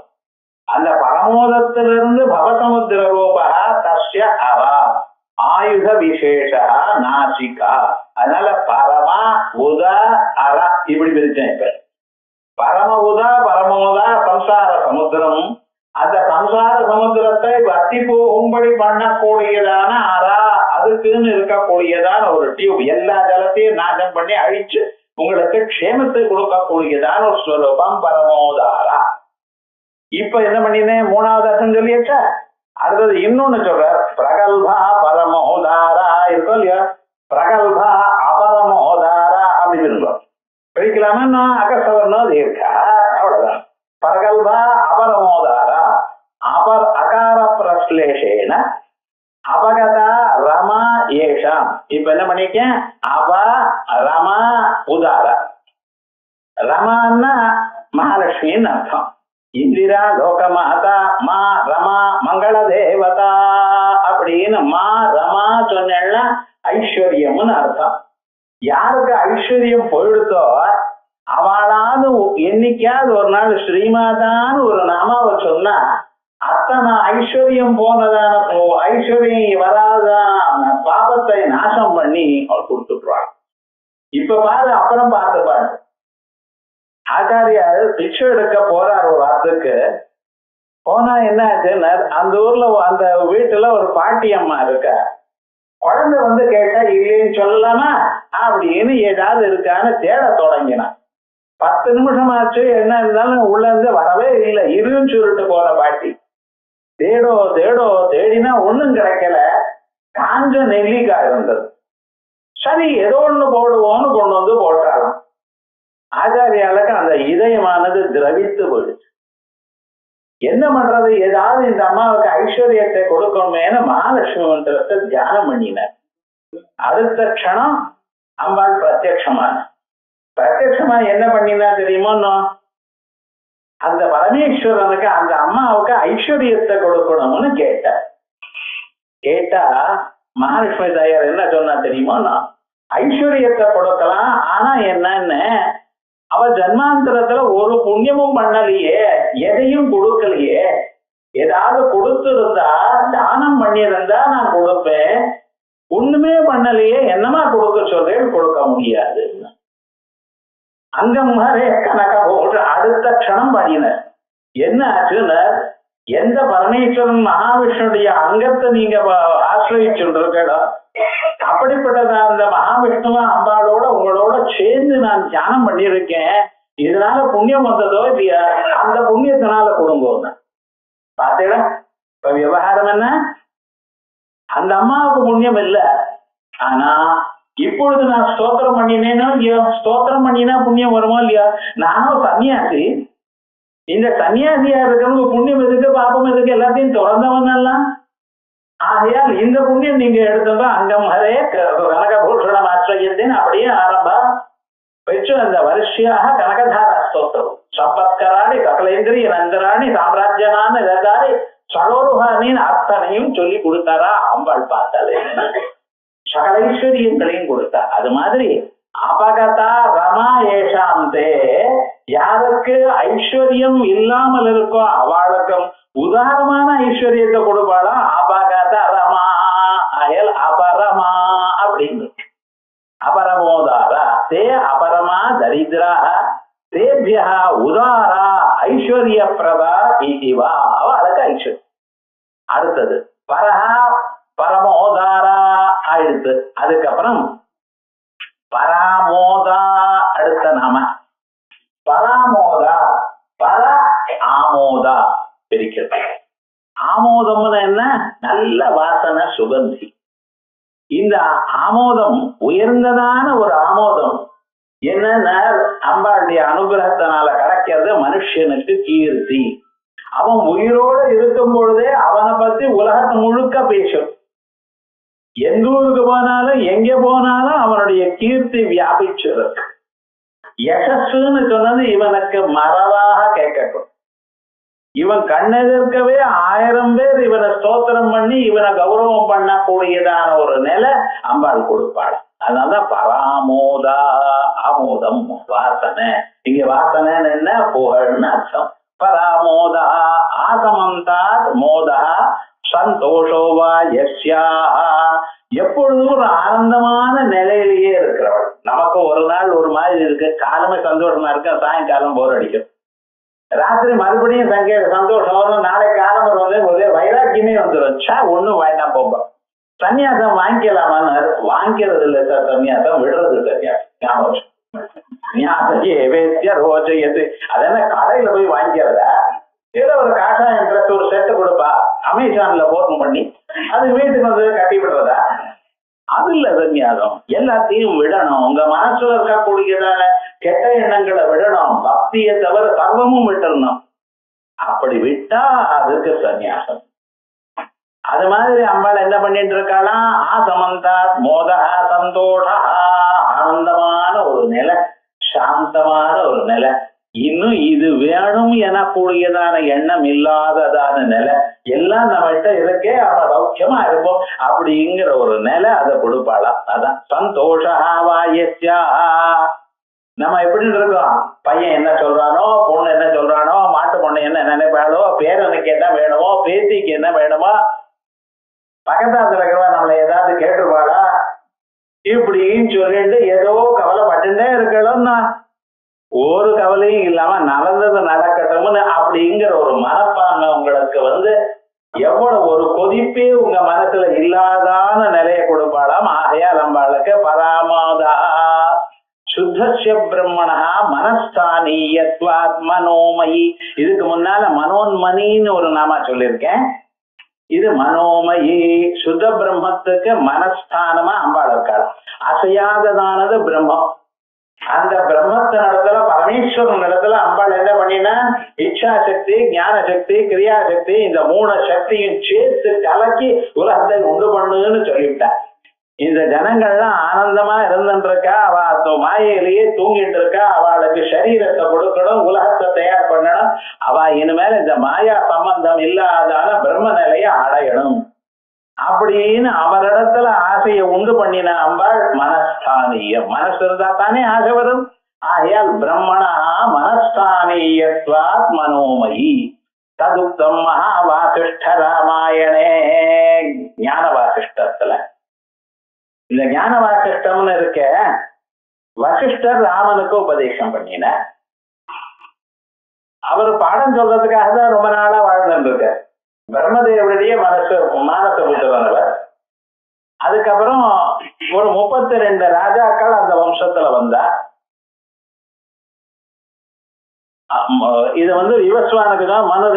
அந்த பரமோதத்திலிருந்து பவசமுத்திர ரூபா தஸ்ய அவா ஆயுத விசேஷ நாசிகா. அதனால பரமா உத அற இப்படி பிரிச்சேன். இப்ப பரம உதா பரமோதா சம்சார சமுத்திரம். அந்த சம்சார சமுத்திரத்தை வத்தி போகும்படி பண்ணக்கூடியதான அரா, அதுக்குன்னு இருக்கக்கூடியதான ஒரு டியூப், எல்லா ஜலத்தையும் நாசம் பண்ணி அழிச்சு உங்களுக்கு க்ஷேமத்தை கொடுக்கக்கூடியதான ஒரு ஸ்வரூபம் பரமோதாரா. இப்ப என்ன பண்ணினேன்? 3வது அர்த்தம் சொல்லியாச்சா? அடுத்தது இன்னொன்னு சொல்ற, பிரகல்பா பரமோதாரா இருக்கும் இல்லையா? பிரகல்பா அபரமோதாரா அப்படி இருக்கும். பிடிக்கலாமா? அகசவர்னோ இருக்கா, அவ்வளவுதான். பிரகல்பா அபரமோதாரா அபர் அகார பிரஸ்லேஷேன அபகதா ரமா ஏஷாம். இப்ப என்ன பண்ணிக்க? அப ரமா உதார. ரமான்னா மகாலட்சுமின்னு அர்த்தம். இந்திரா லோகமாதா மா ரமா மங்கள தேவதா அப்படின்னு மா ரமா சொன்னா ஐஸ்வர்யம்னு அர்த்தம். யாருக்கு ஐஸ்வர்யம் போயிடுத்தோ அவளாவது என்னைக்காவது ஒரு நாள் ஸ்ரீமாதான்னு ஒரு நாமாவை சொன்னா அத்தனை ஐஸ்வர்யம் போனதான ஐஸ்வர்யம் வராதான பாபத்தை நாசம் பண்ணி அவள் கொடுத்துடுவாள். இப்ப பாரு, அப்புறம் பார்த்து பாரு. ஆச்சாரியார் பிக்ஷை எடுக்க போறார் ஒரு வாரத்துக்கு. போனா என்ன ஆச்சுன்னா, அந்த ஊர்ல அந்த வீட்டுல ஒரு பாட்டி அம்மா இருக்க. குழந்தை வந்து கேட்டா இல்லைன்னு சொல்லலாமா அப்படின்னு ஏதாவது இருக்கான்னு தேட தொடங்கினான். 10 நிமிஷம் ஆச்சு, என்ன இருந்தாலும் உள்ள இருந்து வரவே இல்லை. இருன்னு சொல்லிட்டு போற பாட்டி தேடோ தேடோ தேடினா ஒண்ணும் கிடைக்கல. காஞ்ச நெல்லிக்காய் இருந்தது. சரி ஏதோ ஒண்ணு போடுவோம்னு கொண்டு வந்து போட்டாலும் ஆச்சாரியாளுக்கு அந்த இதயமானது திரவித்து போயிடுச்சு. என்ன பண்றது, ஏதாவது இந்த அம்மாவுக்கு ஐஸ்வர்யத்தை கொடுக்கணுமேனு மகாலட்சுமி மந்திரத்தை தியானம் பண்ணினார். அடுத்த க்ஷணம் அம்பாள் பிரத்யட்சமா என்ன பண்ணினா தெரியுமோ, அந்த பரமேஸ்வரனுக்கு அந்த அம்மாவுக்கு ஐஸ்வர்யத்தை கொடுக்கணும்னு கேட்டா மகாலட்சுமி தாயார் என்ன சொன்னா தெரியுமோ, ஐஸ்வர்யத்தை கொடுக்கலாம், ஆனா என்னன்னு அவ ஜன்மாந்தரத்துல ஒரு புண்ணியமும் பண்ணலையே, எதையும் கொடுக்கலையே, ஏதாவது கொடுத்திருந்தா தானம் பண்ணியிருந்தா நான் கொடுப்பேன், ஒண்ணுமே பண்ணலையே, என்னமா கொடுக்க சொல்றேன், கொடுக்க முடியாது. அங்கம் ஹரே கனக போன்று அடுத்த க்ஷணம் பாடினர். என்ன ஆச்சுன்னு, எந்த பரமேஸ்வரன் மகாவிஷ்ணுடைய அங்கத்தை நீங்க ஆசிரியச்சுருக்கோ அப்படிப்பட்டதா அந்த மகாவிஷ்ணுவ அம்பாளோட உங்களோட சேர்ந்து நான் தியானம் பண்ணியிருக்கேன், இதனால புண்ணியம் வந்ததோ இல்லையா, அந்த புண்ணியத்தினால கொடுங்க. பாத்தீங்களா இப்ப விவகாரம் என்ன, அந்த அம்மாவுக்கு புண்ணியம் இல்லை, ஆனா இப்பொழுது நான் ஸ்தோத்திரம் பண்ணினேனோ இல்லையோ, ஸ்தோத்திரம் பண்ணினா புண்ணியம் வருமோ இல்லையா, நானும் சன்னியாசி, இந்த சன்னியாசியா இருக்கிறவங்க புண்ணியம் எதுக்கு பாபம் எதுக்கு எல்லாத்தையும் திறந்தவன் எல்லாம், ஆகையால் இந்த புண்ணியம் நீங்க எடுத்ததோ அங்கம் ஹரே கனகபூஷணம் ஆசிரியத்தின் அப்படியே ஆரம்பம் பெற்று அந்த வரிசையாக கனகதாரா ஸ்தோத்திரம் சம்பத்கராணி சகலேந்திரிய நந்தராணி சாம்ராஜ்யனான எல்லாரி சரோருகானின் அத்தனையும் சொல்லி கொடுத்தாரா அம்பாள். பார்த்தாலே சகல ஐஸ்வர்யங்களையும் கொடுத்தா. அது மாதிரி அபகதா ரமா ஏஷாந்தே, யாருக்கு ஐஸ்வர்யம் இல்லாமல் இருக்கோ அவளுக்கும் உதாரணமான ஐஸ்வர்யத்தை கொடுப்பாளா அபகத ரமா, அயல் அபரமா அப்படின்னு. அபரமோதாரா தே அபரமா தரித்ரா தேபியா உதாரா ஐஸ்வர்ய பிரதா இவா, அவளுக்கு ஐஸ்வர்யம். அடுத்தது பரஹா பரமோதாரா ஆயிடுத்து. அதுக்கப்புறம் பராமோதா அடுத்த நாம பராமோதா, பர ஆமோதா பிரிக்கிறது. ஆமோதம்னு என்ன, நல்ல வாசனை சுகந்தி. இந்த ஆமோதம் உயர்ந்ததான ஒரு ஆமோதம் என்னன்னா அம்பாளுடைய அனுகிரகத்தினால கிடைக்கிறது மனுஷனுக்கு கீர்த்தி. அவன் உயிரோடு இருக்கும் பொழுதே அவனை பத்தி உலகத்து முழுக்க பேசும். எந்த ஊருக்கு போனாலும் எங்க போனாலும் அவனுடைய கீர்த்தி வியாபிச்சிருக்கு. யசஸ்ன்னு சொன்னது இவனுக்கு மறவாக கேட்கட்டும். இவன் கண்ணெதிர்க்கவே 1000 பேர் இவனை ஸ்தோத்திரம் பண்ணி இவனை கௌரவம் பண்ணக்கூடியதான ஒரு நிலை அம்பாள் கொடுப்பாள். அதனாலதான் பராமோதா, ஆமோதம் வாசனை. இங்க வாசனைன்னு என்ன, புகழ்னு அர்த்தம். பராமோதா ஆசமந்தாத் மோதா சந்தோஷோவா யஸ்யா, எப்பொழுதும் ஒரு ஆனந்தமான நிலையிலேயே இருக்கிறவள். நமக்கு ஒரு நாள் ஒரு மாதிரி இருக்கு, காலமே சந்தோஷமா இருக்க, சாயங்காலம் போர் அடிக்கும், ராத்திரி மறுபடியும் சந்தோஷம் வரும், நாளை காலம் வந்து ஒரே வைராக்கியமே வந்துடும். ஒண்ணும் வேண்டாம் போப்போம். சன்னியாசம் வாங்கிக்கலாமான்னு, வாங்கிக்கிறது இல்லை சார், சன்னியாசம் விடுறது சன்னியாசம். அதெல்லாம் கடையில போய் வாங்கிக்கிறதா, ஏதோ ஒரு காஷாயம் ட்ரெஸ் ஒரு செட்டு கொடுப்பா, அமேசான்ல போன் பண்ணி அது வீட்டுக்கு வந்து கட்டி விடுறதா, அது இல்ல சன்னியாசம். எல்லாத்தையும் விடணும், உங்க மனசுல இருக்கக்கூடியதான கெட்ட எண்ணங்களை விடணும், பக்தியை தவிர சர்வமும் விட்டுறணும். அப்படி விட்டா அதுக்கு சன்னியாசம். அது மாதிரி அம்பாள் என்ன பண்ணிட்டு இருக்காளாம், ஆசமந்தா மோதா சந்தோஷா, ஆனந்தமான ஒரு நிலை, சாந்தமான ஒரு நிலை. இன்னும் இது வேணும் எனக்கூடியதான எண்ணம் இல்லாததான நிலை, எல்லாம் நம்மகிட்ட இருக்கே, அவன் சௌக்கியமா இருப்போம் அப்படிங்கிற ஒரு நிலை அதை கொடுப்பாளாம். அதான் சந்தோஷா வாயஸ்யா. நம்ம எப்படி இருக்கோம், பையன் என்ன சொல்றானோ, பொண்ணு என்ன சொல்றானோ, மாட்டு பொண்ணு என்ன நினைப்பாளோ, பேரனுக்கு என்ன வேணுமோ, பேத்திக்கு என்ன வேணுமோ, பக்கத்தாத்துல இருக்கிறவா நம்மளை ஏதாவது கேட்டுருவாளா, இப்படின்னு சொல்லிட்டு ஏதோ கவலைப்பட்டுட்டே இருக்கணும்னா ஒரு கவலையும் இல்லாம நடந்தது நடக்கட்டும்னு அப்படிங்கிற ஒரு மனப்பான்மை உங்களுக்கு வந்து எவ்வளவு ஒரு கொதிப்பே உங்க மனசுல இல்லாதான நிலையை கொடுப்பாளாம். ஆகையால் நம்மளுக்கு பராமாதா சுத்தஸ்ய பிரம்மணா மனஸ்தானியத்வாத் மனோமயி. இதுக்கு முன்னால மனோன்மணின்னு ஒரு நாமா சொல்லியிருக்கேன். இது மனோமயி, சுத்த பிரம்மத்துக்கு மனஸ்தானமா அம்பாள் இருக்காள். அசையாததானது பிரம்மம். அந்த பிரம்மத்தினிடத்துல பரமேஸ்வரன் ஈஸ்வரன் இடத்துல அம்பாள் என்ன பண்ணினா இச்சா சக்தி, ஞான சக்தி, கிரியா சக்தி, இந்த 3 சக்தியும் சேர்த்து கலக்கி உலகத்தை உண்டு பண்ணுன்னு சொல்லிவிட்டா. இந்த ஜனங்கள்லாம் ஆனந்தமா இருந்துருக்கா, அவ மாயையிலேயே தூங்கிட்டு இருக்கா, அவளுக்கு சரீரத்தை கொடுக்கணும், உலகத்தை தயார் பண்ணணும், அவ இனிமேல் இந்த மாயா சம்பந்தம் இல்லாதான பிரம்ம நிலையை அடையணும் அப்படின்னு அவரிடத்துல ஆசையை உண்டு பண்ணின அம்பாள் மனஸ்தானியம். மனசு இருந்தா தானே ஆசை வரும். ஆகையால் பிரம்மணா மனஸ்தானியத்வாத் மனோமயி ததுக்தம் மகா வாசிஷ்ட ராமாயணே. ஞான வாசிஷ்டத்துல இந்த ஞான வாசிஷ்டம்னு இருக்க, வசிஷ்டர் ராமனுக்கு உபதேசம் பண்ணின. அவர் பாடம் சொல்றதுக்காக தான் ரொம்ப நாளா வாழ்ந்துட்டு இருக்க. பிரம்மதேவருடைய மானச புத்திரனவர். அதுக்கப்புறம் ஒரு 32 ராஜாக்கள் அந்த வம்சத்துல வந்தா. இது விவஸ்வானுக்கு தான் மனு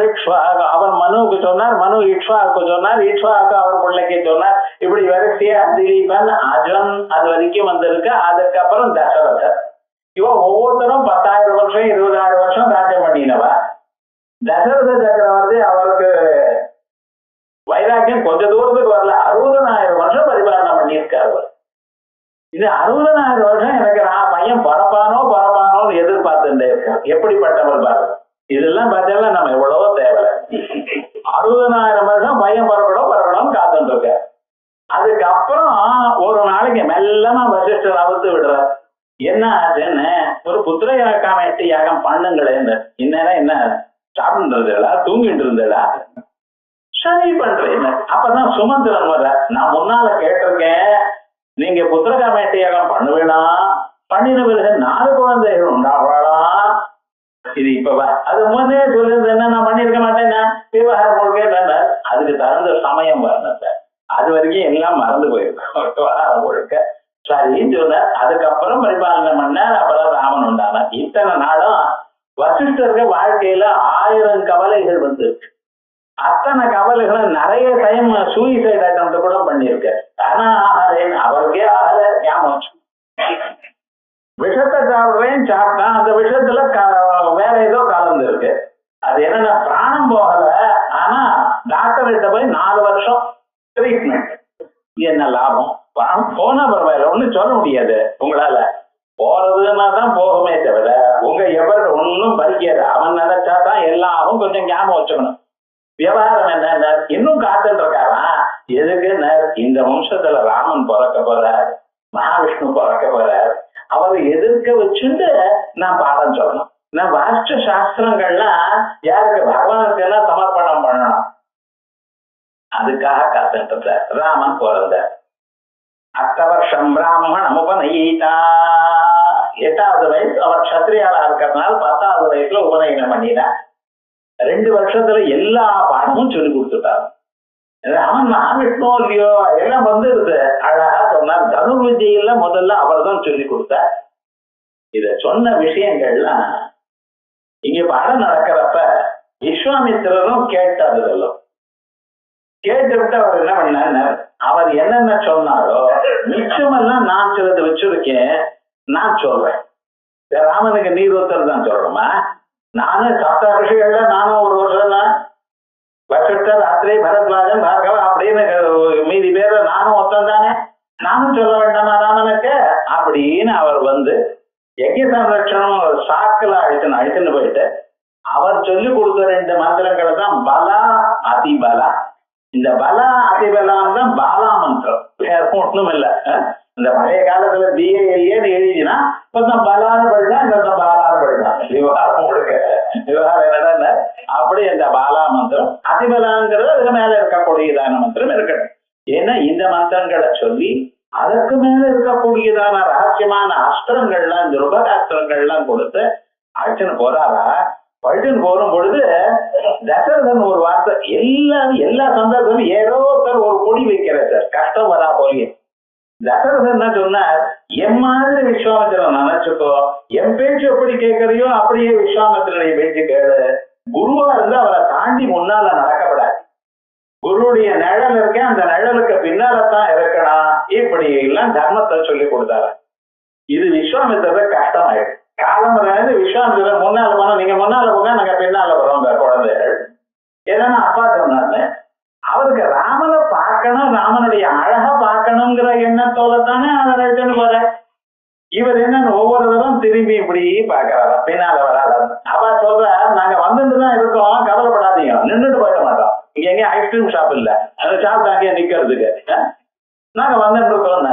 அவர் மனுவுக்கு சொன்னார், மனு இக்ஷ்வாவுக்கு சொன்னார், இக்ஷ்வாவுக்கு அவர் பிள்ளைக்கு சொன்னார். இப்படி வரிசையா திலீபன், அஜன் அது வரைக்கும் வந்திருக்கு. அதுக்கப்புறம் தசரதர். இவன் ஒவ்வொருத்தரும் 10,000 வருஷம் 20,000 வருஷம் ராஜ்யம் பண்ணினவா. தசரத சக்கரவர்த்தி அவருக்கு வைராக்கியம் கொஞ்ச தூரத்துக்கு வரல. 60,000 வருஷம் பரிபாலனம் பண்ணியிருக்காரு. இது 60,000 வருஷம் எனக்கு நான் பையன் பரப்பானோன்னு எதிர்பார்த்துட்டே இருக்கேன். எப்படிப்பட்டவர் பாருங்க. இதெல்லாம் பார்த்தாலும் நம்ம எவ்வளவோ தேவை. 60,000 வருஷம் பையன் பறக்கணும்னு காத்துட்டு இருக்க. அதுக்கப்புறம் ஒரு நாளைக்கு மெல்லமா வசிஷ்டர் அவுத்து விடுறார். என்ன ஆச்சுன்னு, ஒரு புத்திர காமேட்டி யாகம் பண்ணுங்களேன்னு. இந்நேரம் என்ன சாப்பிட்டு இருந்தா, தூங்கிட்டு இருந்தா, சரி பண்றேன். அப்பதான் சுமந்திரன் வர. நான் முன்னால கேட்டிருக்கேன், நீங்க புத்திரகாமேட்டி யாகம் பண்ணுவேனா, பண்ணின பிறகு 4 குழந்தைகள் உண்டாகலாம். இது இப்பவா? அது முன்னே சொல்லிருந்து என்ன நான் பண்ணிருக்க மாட்டேன்னா விவகாரம் முழுக்க. அதுக்கு தகுந்த சமயம் வரணும் சார். அது வரைக்கும் எல்லாம் மறந்து போயிருக்கோம் விவகாரம் முழுக்க. சரின்னு சொன்ன. அதுக்கப்புறம் பரிபாலனை பண்ணார். அப்புறம் ராமன் உண்டானார். இத்தனை நாளும் வசிஷ்டருக்கு வாழ்க்கையில 1000 கவலைகள் வந்துருக்கு. அத்தனை கவலைகளும் நிறைய டைம் சூசைட் அட்டெம்ப்ட் கூட பண்ணிருக்க. ஆனா அவருக்கே ஆகல. ஞாபகம் விஷத்தை சாப்பிடுறேன்னு சாப்பிட்டான். அந்த விஷத்துல வேற ஏதோ கலந்து இருக்கு. அது என்னன்னா பிராணம் போகல. ஆனா டாக்டர் கிட்ட போய் 4 வருஷம் ட்ரீட்மெண்ட். என்ன லாபம்? பிராணம் போனா பரவாயில்ல, ஒன்னும் சொல்ல முடியாது. உங்களால போறதுன்னா தான் போகுமே தவிர உங்க எவருக்கு ஒன்னும் பறிக்காது. அவன் நினைச்சாதான் எல்லாரும் கொஞ்சம் ஞாபகம் வச்சுக்கணும். விவகாரம் என்ன, இன்னும் காத்துட்டு இருக்காரா? எதுக்கு? இந்த வம்சத்துல ராமன் பிறக்க போறார், மகாவிஷ்ணு பிறக்க போறார். அவரை எதிர்க்க வச்சுட்டு நான் பாடம் சொல்லணும். நான் வாஷ்ட சாஸ்திரங்கள்லாம் யாருக்கு? பகவானுக்கு எல்லாம் சமர்ப்பணம் பண்ணணும். அதுக்காக காத்துட்டு இருந்தார். ராமன் பிறந்தார். 8 வருஷம் பிராமணம் உபநயிதா. 8வது வயசு அவர் கத்திரியாளா இருக்கிறதுனால 10வது வயசுல உபநயனம் பண்ணினார். 2 வருஷத்துல எல்லா பாடமும் சொல்லி கொடுத்துட்டாரு. அவன் மகாவிஷ்ணு இல்லையோ எல்லாம் வந்துருது. அழகா சொன்னார். தனுர்வித்யெல்லாம் முதல்ல அவர் தான் சொல்லி கொடுத்தார். இத சொன்ன விஷயங்கள்லாம் இங்க பாடம் நடக்கிறப்ப விஸ்வாமித்திரரும் கேட்டார். இதெல்லாம் கேட்டுவிட்டு அவர் என்ன பண்ணார், அவர் என்னென்ன சொன்னாரோ மிச்சமெல்லாம் நான் சிலது வச்சிருக்கேன், நான் சொல்றேன். ராமனுக்கு நீர் தான் சொல்றோமா? நானும் சப்தரிஷிகள்ல நானும் ஒரு வருஷம் தான் வசிஷ்டர், அத்ரி, பரத்வாஜன், பார்கவ அப்படின்னு மீதி பேர் நானும் ஒருத்தன் தானே, நானும் சொல்ல வேண்டாமா ராமனுக்கு அப்படின்னு அவர் யஜ்ய சம்ரட்சணம் ஒரு சாக்கில அழிச்சுன்னு போயிட்டு அவர் சொல்லி கொடுத்த 2 மந்திரங்களை தான் பலா அதிபலா. இந்த பலா அதிபலாம் தான் பாலா மந்திரம், வேற ஒண்ணும் இல்லை. இந்த பழைய காலத்துல பிஏஎல்ஏன்னு எழுதினா கொஞ்சம் பலான்னு படிச்சா இந்த பாலான்னு படிச்சான். விவகாரம் கொடுக்க விவகாரம் என்னடா அப்படி இந்த பாலா மந்திரம் அதிபலாங்கிறது அதுக்கு மேல இருக்கக்கூடியதான மந்திரம் இருக்கட்டும். ஏன்னா இந்த மந்திரங்களை சொல்லி அதற்கு மேல இருக்கக்கூடியதான ரகசியமான அஸ்திரங்கள்லாம், இந்த ருபகாஸ்திரங்கள்லாம் கொடுத்து அழைச்சுன்னு போறாரா. பழுன்னு போரும் பொழுது தசரதன் ஒரு வார்த்தை, எல்லா சந்தர்ப்பமும் ஏதோ ஒரு பொடி வைக்கிறார் சார், கஷ்டம் வரா போலியே. தசரதன் என்ன சொன்னார், என் மாதிரி விஸ்வாமித்திரன் நினைச்சுக்கோ, என் பேச்சு எப்படி கேட்கறியோ அப்படியே விஸ்வாமித்திரனுடைய பேச்சு கேளு. குருவா இருந்து அவரை தாண்டி முன்னால நடக்கப்படாது. குருடைய நிழல் இருக்க, அந்த நிழலுக்கு பின்னால்தான் இருக்கணும். இப்படி எல்லாம் தர்மத்தை சொல்லி கொடுத்தாரு. இது விஸ்வாமித்திர கஷ்டம் ஆயிடுச்சு. காலம்புறது விஸ்வாமித்திரர் முன்னால போனா நீங்க முன்னால போங்க நாங்க பின்னால வரோங்க குழந்தைகள். ஏன்னா அப்பா சொன்னாரு அவருக்கு ராமனை பார்க்கணும், ராமனுடைய அழகை பார்க்கணுங்கிற எண்ணத்தோட தானே அதை போற. இவர் என்னன்னு ஒவ்வொரு தரம் திரும்பி இப்படி பாக்குறாரா, பின்னால வராத. அப்பா சொல்ற நாங்க வந்துட்டு தான் இருக்கோம், கவலைப்படாதீங்க, நின்றுட்டு போயிட மாட்டோம். இங்க எங்கேயும் ஐஸ்கிரீம் ஷாப் இல்ல, அந்த ஷாப் தாங்க நிக்கிறதுக்கு நாங்க வந்துட்டு இருக்கோம்.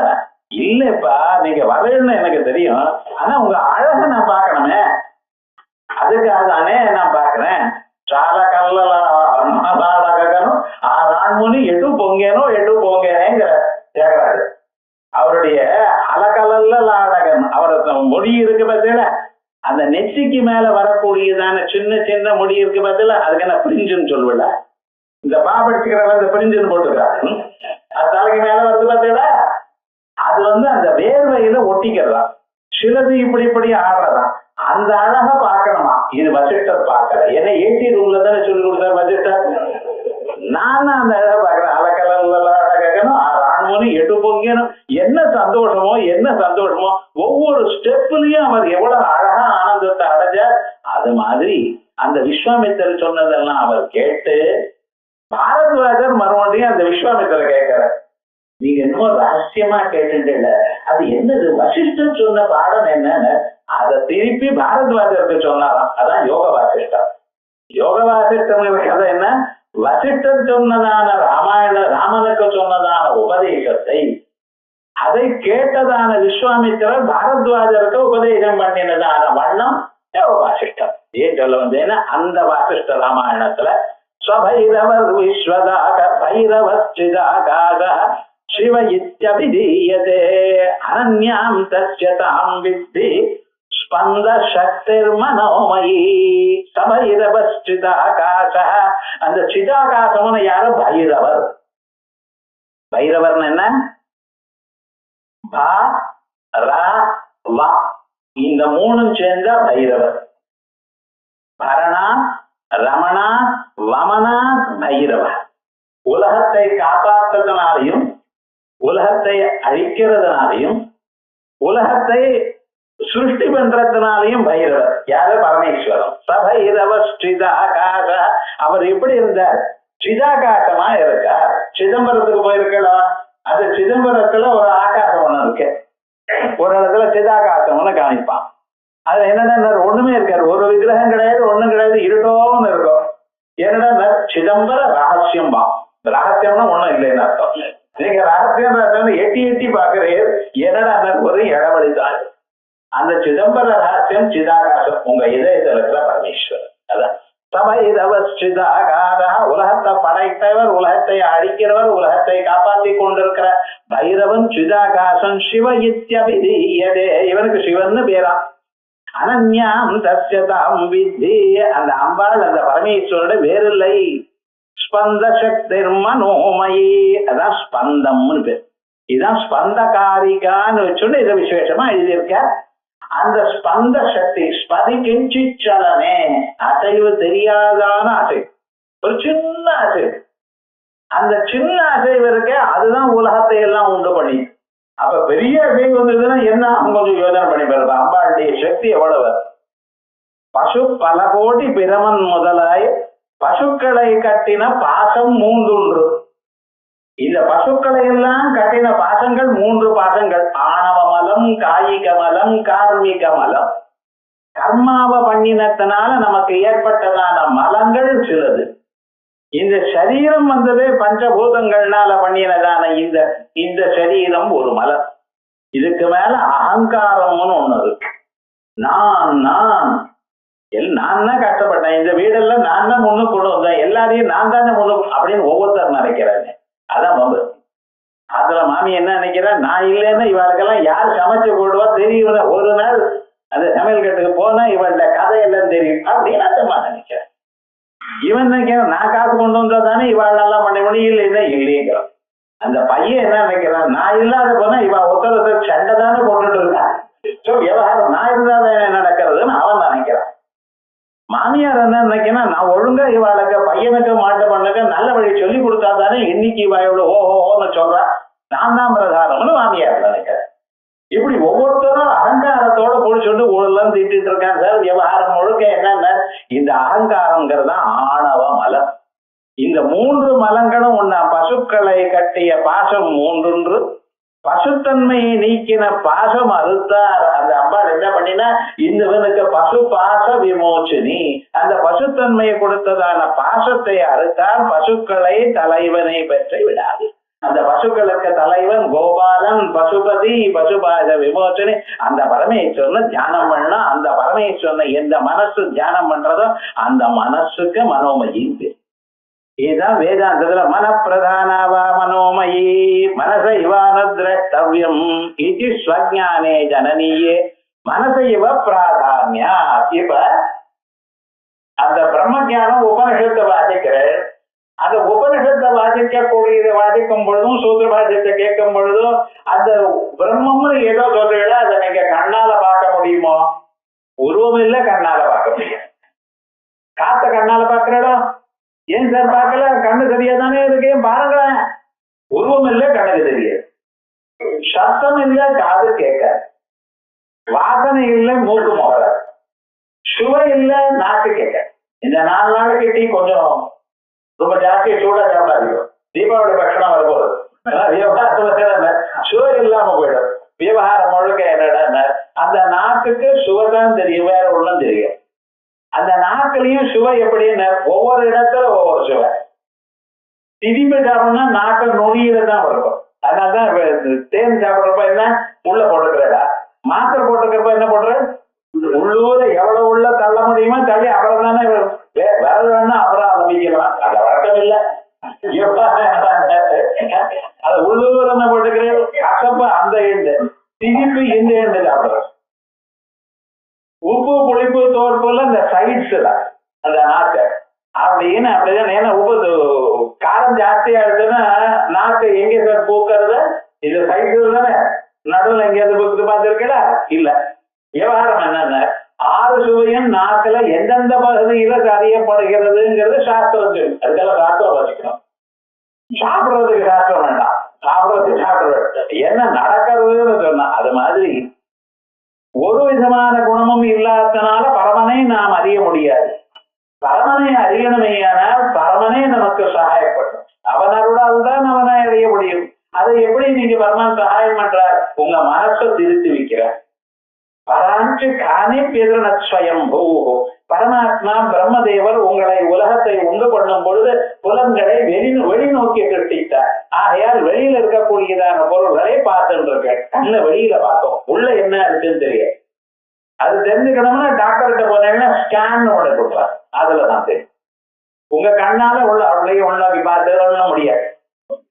இல்லப்பா நீங்க வரலன்னு எனக்கு தெரியும், ஆனா உங்க அழகை நான் பார்க்கணுமே, அதுக்காக தானே நான் பாக்குறேன். చాలా కళ్ళను ఆ రాణ్ముని ఎటు పొంగేనో పోంగేనేங்கிற தியாகராஜர். அவருடைய அலகலல்லடகன் அவர் மொழி இருக்கு பார்த்தீங்களா, அந்த நெச்சிக்கு மேல வரக்கூடியதான சின்ன சின்ன மொழி இருக்கு பார்த்தீங்களா, அதுக்கு என்ன பிரிஞ்சுன்னு சொல்லுவல. இந்த பாபடிச்சுக்கிறவங்க இந்த பிரிஞ்சுன்னு போட்டுக்கிறாங்க, அது தலைக்கு மேல வருது பார்த்தீங்களா, அது அந்த வேர்வையில ஒட்டிக்கிறதா. சிலது இப்படி இப்படி ஆடுறதா. அந்த அழக பாக்கணுமா, இது வசிஷ்டர் பாக்கல. ஏன்னா ஏசி ரூம்ல தானே சொல்லி கொடுத்தாரு வசிஷ்டர். நானும் அந்த அழக பாக்குறேன், அலக்கலக்கணும் ராணுவம் எட்டு பொங்கணும். என்ன சந்தோஷமோ ஒவ்வொரு ஸ்டெப்லயும் அவர் எவ்வளவு அழகா ஆனந்தத்தை அடைஞ்சார். அது மாதிரி அந்த விஸ்வாமித்திரர் சொன்னதெல்லாம் அவர் கேட்டு பாரத்வாஜர் மறுபடியும் அந்த விஸ்வாமித்திரரை கேட்கிறார், நீங்க இன்னும் ரகசியமா கேட்டுல அது என்னது, வசிஷ்டர் சொன்ன பாடம் என்னன்னு அதை திருப்பி பாரத்வாஜருக்கு சொன்னாராம். அதான் யோக வாசிஷ்டம். யோக வாசிஷ்டம் கதை என்ன, வசிஷ்டர் சொன்னதான ராமனுக்கு சொன்னதான உபதேசத்தை அதை கேட்டதான விஸ்வாமித்திரர் பாரத்வாஜருக்கு உபதேசம் பண்ணினதான வண்ணம் யோக வாசிஷ்டம். ஏன் சொல்ல வந்தேன்னா அந்த வாசிஷ்ட ராமாயணத்துல ஸ்வபைரவர் விஸ்வதாக பைரவஸ்சிதாக சிவ இத்யபிதீயதே அனன்யாம் தஸ்யதாம் வித்தி ஸ்பந்த சக்திர்மனோமயி சபைரவஸ்சிதாகாச. அந்த சிதாகாசம்னு யாரு, பைரவர். பைரவர்னு என்ன, பா ரா வா இந்த மூணும் சேர்ந்தா பைரவர். பரணா ரமணா வமனா பைரவர். உலகத்தை காப்பாற்றுறதுனாலையும் உலகத்தை அழிக்கிறதுனாலையும் உலகத்தை சிருஷ்டி பண்றதுனாலையும் பைரவர். யாரு, பரமேஸ்வரம். சபைரவ ஸ்ரீதாகாச. அவர் எப்படி இருந்தார், சிதாகாசமா இருக்கார். சிதம்பரத்துக்கு போயிருக்கலாம், அது சிதம்பரத்துல ஒரு ஆகாசம் ஒண்ணு இருக்கு, ஒரு இடத்துல சிதாகாசம்னு காணிப்பான். அதுல என்னன்னா ஒண்ணுமே இருக்காரு, ஒரு விக்கிரகம் கிடையாது, ஒண்ணும் கிடையாது, இருட்டோன்னு இருக்கும். என்னடா சிதம்பர ரகசியம் பா. ரகசியம்னா ஒண்ணும் இல்லைன்னு அர்த்தம். நீங்க ரகசியம் எட்டி பாக்குறீர், என்னடா ஒரு இடவழிதான். அந்த சிதம்பர ரகசியம் சிதாகாசம் உங்க இதயத்தில் இருக்கிற பரமேஸ்வரர். அதான் சபைரவஸ்சிதாகாரா. உலகத்தை படைத்தவர், உலகத்தை அழிக்கிறவர், உலகத்தை காப்பாற்றி கொண்டிருக்கிற பைரவன் சிதாகாசம். சிவ இத்யபிதீயதே, இவனுக்கு சிவன்னு பேரா. அனன்யாம் தஸ்யதாம் வித்தி. அந்த அம்பாள் அந்த பரமேஸ்வரோட வேறில்லை. ஸ்பந்த சக்திர் மனோமயி. அதான் ஸ்பந்தம்னு பேர். இதுதான் ஸ்பந்தகாரிகான்னு வச்சுன்னு இதை விசேஷமா எழுதியிருக்க. அந்த ஸ்பந்த சக்தி ஸ்பதிக்கிஞ்சி சலனே, அசைவு தெரியாதான அசைவு, ஒரு சின்ன அசைவு. அந்த சின்ன அசைவு இருக்க, அதுதான் உலகத்தை எல்லாம் உண்டு பண்ணி. அப்ப பெரிய அசைவு வந்ததுன்னா என்ன, கொஞ்சம் யோசனை பண்ணி பாருங்க. அம்பாளுடைய சக்தி எவ்வளவு. பசு பல கோடி பிரமன் முதலாய் பசுக்களை கட்டின பாசம் 3. இந்த பசுக்களை எல்லாம் கட்டின பாசங்கள் 3 பாசங்கள். ஆணவ மலம், காயிக மலம், கார்மிக மலம். கர்மாவ பண்ணினத்தினால நமக்கு ஏற்பட்டதான மலங்கள் சிலது. இந்த சரீரம் வந்ததே பஞ்சபூதங்கள்னால பண்ணினதான இந்த சரீரம் ஒரு மலம். இதுக்கு மேல அகங்காரம்னு ஒண்ணு இருக்கு. நான் தான் கஷ்டப்பட்டேன், இந்த வீடெல்லாம் நான் தான் முன்னு கொண்டு வந்தேன், எல்லாரையும் நான் தானே முன்னு அப்படின்னு ஒவ்வொருத்தர் நினைக்கிறாங்க. அதான் பம்பு. அதுல மாமி என்ன நினைக்கிறா, நான் இல்லைன்னா இவளுக்கெல்லாம் யார் சமைச்சு போடுவா தெரியும். ஒரு நாள் அந்த சமையல் கட்டுக்கு போனா இவள்ட கதையெல்லாம் தெரியும் அப்படின்னு அந்த மாதிரி நினைக்கிறேன். இவன் நினைக்கிறான், நான் காசு கொண்டு வந்தா தானே இவாளெல்லாம் பண்ண முடியும், இல்லைன்னா இல்லைங்கிறான். அந்த பையன் என்ன நினைக்கிறான், நான் இல்லாத போனா இவ ஒருத்தர் சண்டை தானே போட்டுட்டு இருக்கான். விவகாரம் நான் இருந்தாதான் என்ன நடக்கிறதுன்னு அவன் நினைக்கிறான். மாமியார் என்ன நினைக்கிறேன், நான் ஒழுங்கா இவாளுக்கு பையனுக்கு மாட்டு பண்ணுங்க நல்ல வழி சொல்லி கொடுத்தா தானே இன்னைக்கு இவாயோட ஓஹோன்னு சொல்றா, நான் தான் பிரதானம்னு மாமியார் நினைக்கிறேன். இப்படி ஒவ்வொருத்தரும் அகங்காரத்தோட போய் சொல்லி ஊழலாம் திட்டி திட்டிட்டு இருக்கான் சார். விவகாரம் முழுக்க என்னன்னா இந்த அகங்காரங்கிறது ஆணவ மலம். இந்த 3 மலங்களும் ஒன்னா பசுக்களை கட்டிய பாசம் 3, பசுத்தன்மையை நீக்கின பாசம் அறுத்தார். அந்த அம்பாள் என்ன பண்ணினா இந்தவனுக்கு பசு பாச விமோச்சினி, அந்த பசுத்தன்மையை கொடுத்ததான பாசத்தை அறுத்தார். பசுக்களை தலைவனை பெற்று விடாது. அந்த பசுக்களுக்கு தலைவன் கோபாலன், பசுபதி, பசுபாத விமோச்சனி, அந்த பரமேஸ்வரனை தியானம் பண்ணா அந்த பரமேஸ்வரனை எந்த மனசு தியானம் பண்றதோ அந்த மனசுக்கு மனோமயி. இதுதான் வேதாந்தத்துல மனப்பிரதானாவா மனோமயி மனச இவான திரஷ்டவ்யம் இது ஸ்வஜானே ஜனனியே மனச இவ பிராதான்யா. இப்ப அந்த பிரம்ம ஜானம் உபனிஷத்தை வாசிக்கிற, அந்த உபனிஷத்தை வாசிக்கும் பொழுதும் சூத்திர பாஷ்யத்தை கேட்கும் பொழுதும் அந்த பிரம்மம்னு ஏதோ சொல்றீங்களா, அதை நீங்க கண்ணால பார்க்க முடியுமோ? உருவம் இல்ல, கண்ணால பார்க்க முடியும். காத்த கண்ணால பாக்குறடா, ஏன் சார் பார்க்கல? கண்ணு சரியா தானே இருக்கேன் பாருங்களேன். உருவம் இல்ல, கண்ணுக்கு தெரியாது. சத்தம் இல்ல, காது கேட்காது. வாசனை இல்ல, மூக்கு முகராது. சுவை இல்ல, நாக்கு கேட்காது. இந்த 4 நாளைக்கு டீ கொஞ்சம் ரொம்ப ஜாஸ்தியா சூடா சாப்பிடாதீங்க. தீபாவளி பட்சணம் வரப்போகுது. சுவை இல்லாம போயிடும். விவகாரம் முழுக்க என்னடா அந்த நாக்குக்கு சுவை தான் தெரியும், வேற ஒண்ணும் தெரியும். அந்த நாக்குலயும் சுவை எப்படின்னு ஒவ்வொரு இடத்துல ஒவ்வொரு சுவை. திதிப்பு சாப்பிடணும்னா நாக்கு நுனியில தான் இருக்கும். அதனாலதான் தேன் சாப்பிட்றப்ப என்ன உள்ள போட்டுக்கிறடா, மாத்திரை போட்டுக்கிறப்ப என்ன போடுற உள்ளூர எவ்வளவு உள்ள தள்ள முடியுமோ தள்ளி அப்புறம் தானே விரல் வேணா அப்புறம் ஆரம்பிக்கலாம். அந்த வழக்கம் இல்லை. அது உள்ளூர என்ன போட்டுக்கிறேன் கசப்பு அந்த எண்டு, திதிப்பு இந்த எண்டு சாப்பிடுறோம். உப்பு புளிப்பு தோற்புல இந்த சைட்ஸ்ல அந்த நாக்கு அப்படின்னு அப்படிதான். ஏன்னா உப்பு காரம் ஜாஸ்தியா இருக்குன்னா நாக்கு எங்க சார் பூக்கிறது? இது சைட்ஸ்ல தானே, நடுவில் எங்கேயாவது பூக்குது பார்த்துருக்கா? இல்ல. விவகாரம் என்னன்னா 6 சுவையும் நாக்குல எந்தெந்த பகுதியில அறியப்படுகிறதுங்கிறது சாஸ்திரம் சொல்லு. அதுக்கெல்லாம் சாஸ்திரம் வச்சுக்கணும். சாப்பிடுறதுக்கு சாஸ்திரம் வேண்டாம், சாப்பிடுறதுக்கு சாப்பிடுறது என்ன நடக்கிறதுன்னு சொன்னா அது மாதிரி ஒரு விதமான குணமும் இல்லாதனால பரமனை நாம் அறிய முடியாது. பரமனை அறியணுமையானால் பரமனே நமக்கு சகாயப்படும். அவன் அருளால் தான் அவனை அறிய முடியும். அதை எப்படி நீங்க பரமன் சகாயம் பண்றார்? உங்க மனசை திருத்தி வைக்கிறார். பராஞ்சு காணி பிதரணஸ்வயம் பூஹோ, பரமாத்மா பிரம்மதேவர் உங்களை உலகத்தை உண்டு பண்ணும் பொழுது புலன்களை வெளிநோக்கி கட்டிட்டார். ஆகையால் வெளியில இருக்கக்கூடியதான பொருள்களை பார்த்துட்டு இருக்க. கண்ண வெளியில பார்த்தோம், உள்ள என்ன இருக்குன்னு தெரியாது. அது தெரிஞ்சுக்கணும்னா டாக்டர்கிட்ட போனீங்கன்னா ஸ்கேன் ஒண்ணு கொடுப்பார், அதுலதான் தெரியும். உங்க கண்ணால உள்ள அவளையும் உள்நோக்கி பார்த்து முடியாது.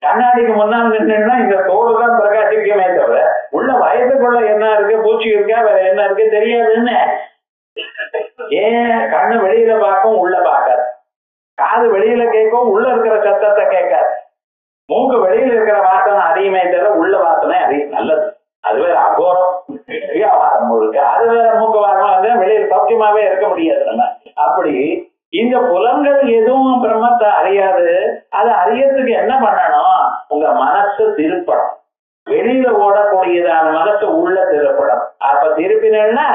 கண்ணாடிக்கு முன்னால் நின்றுன்னா இந்த தோடு தான் பிரகாசிக்குமே தவிர உள்ள வயதுக்குள்ள என்ன இருக்கு, பூச்சி இருக்கா, வேற என்ன இருக்கு தெரியாதுன்னு. ஏன் கண்ணு வெளியில பார்க்கும், உள்ள பார்க்காது. காது வெளியில கேட்கும், உள்ள இருக்கிற சத்தத்தை கேட்காது. மூக்கு வெளியில இருக்கிற வாசனை அறியுமே தவிர உள்ள வாசனை அறியும். நல்லது, அது வேற அகோரம் வியாபாரம் முழுக்க. அது வேற மூக்கு வாசனை வெளியில சௌக்கியமாவே இருக்க முடியாது நம்ம. அப்படி இந்த புலன்கள் எதுவும் பிரம்மத்தை அறியாது. அதை அறியறதுக்கு என்ன பண்ணணும்? உங்க மனசு திருப்படம். வெளியில ஓடக்கூடியதான மனசு உள்ள திருப்படம். அப்ப திருப்பினா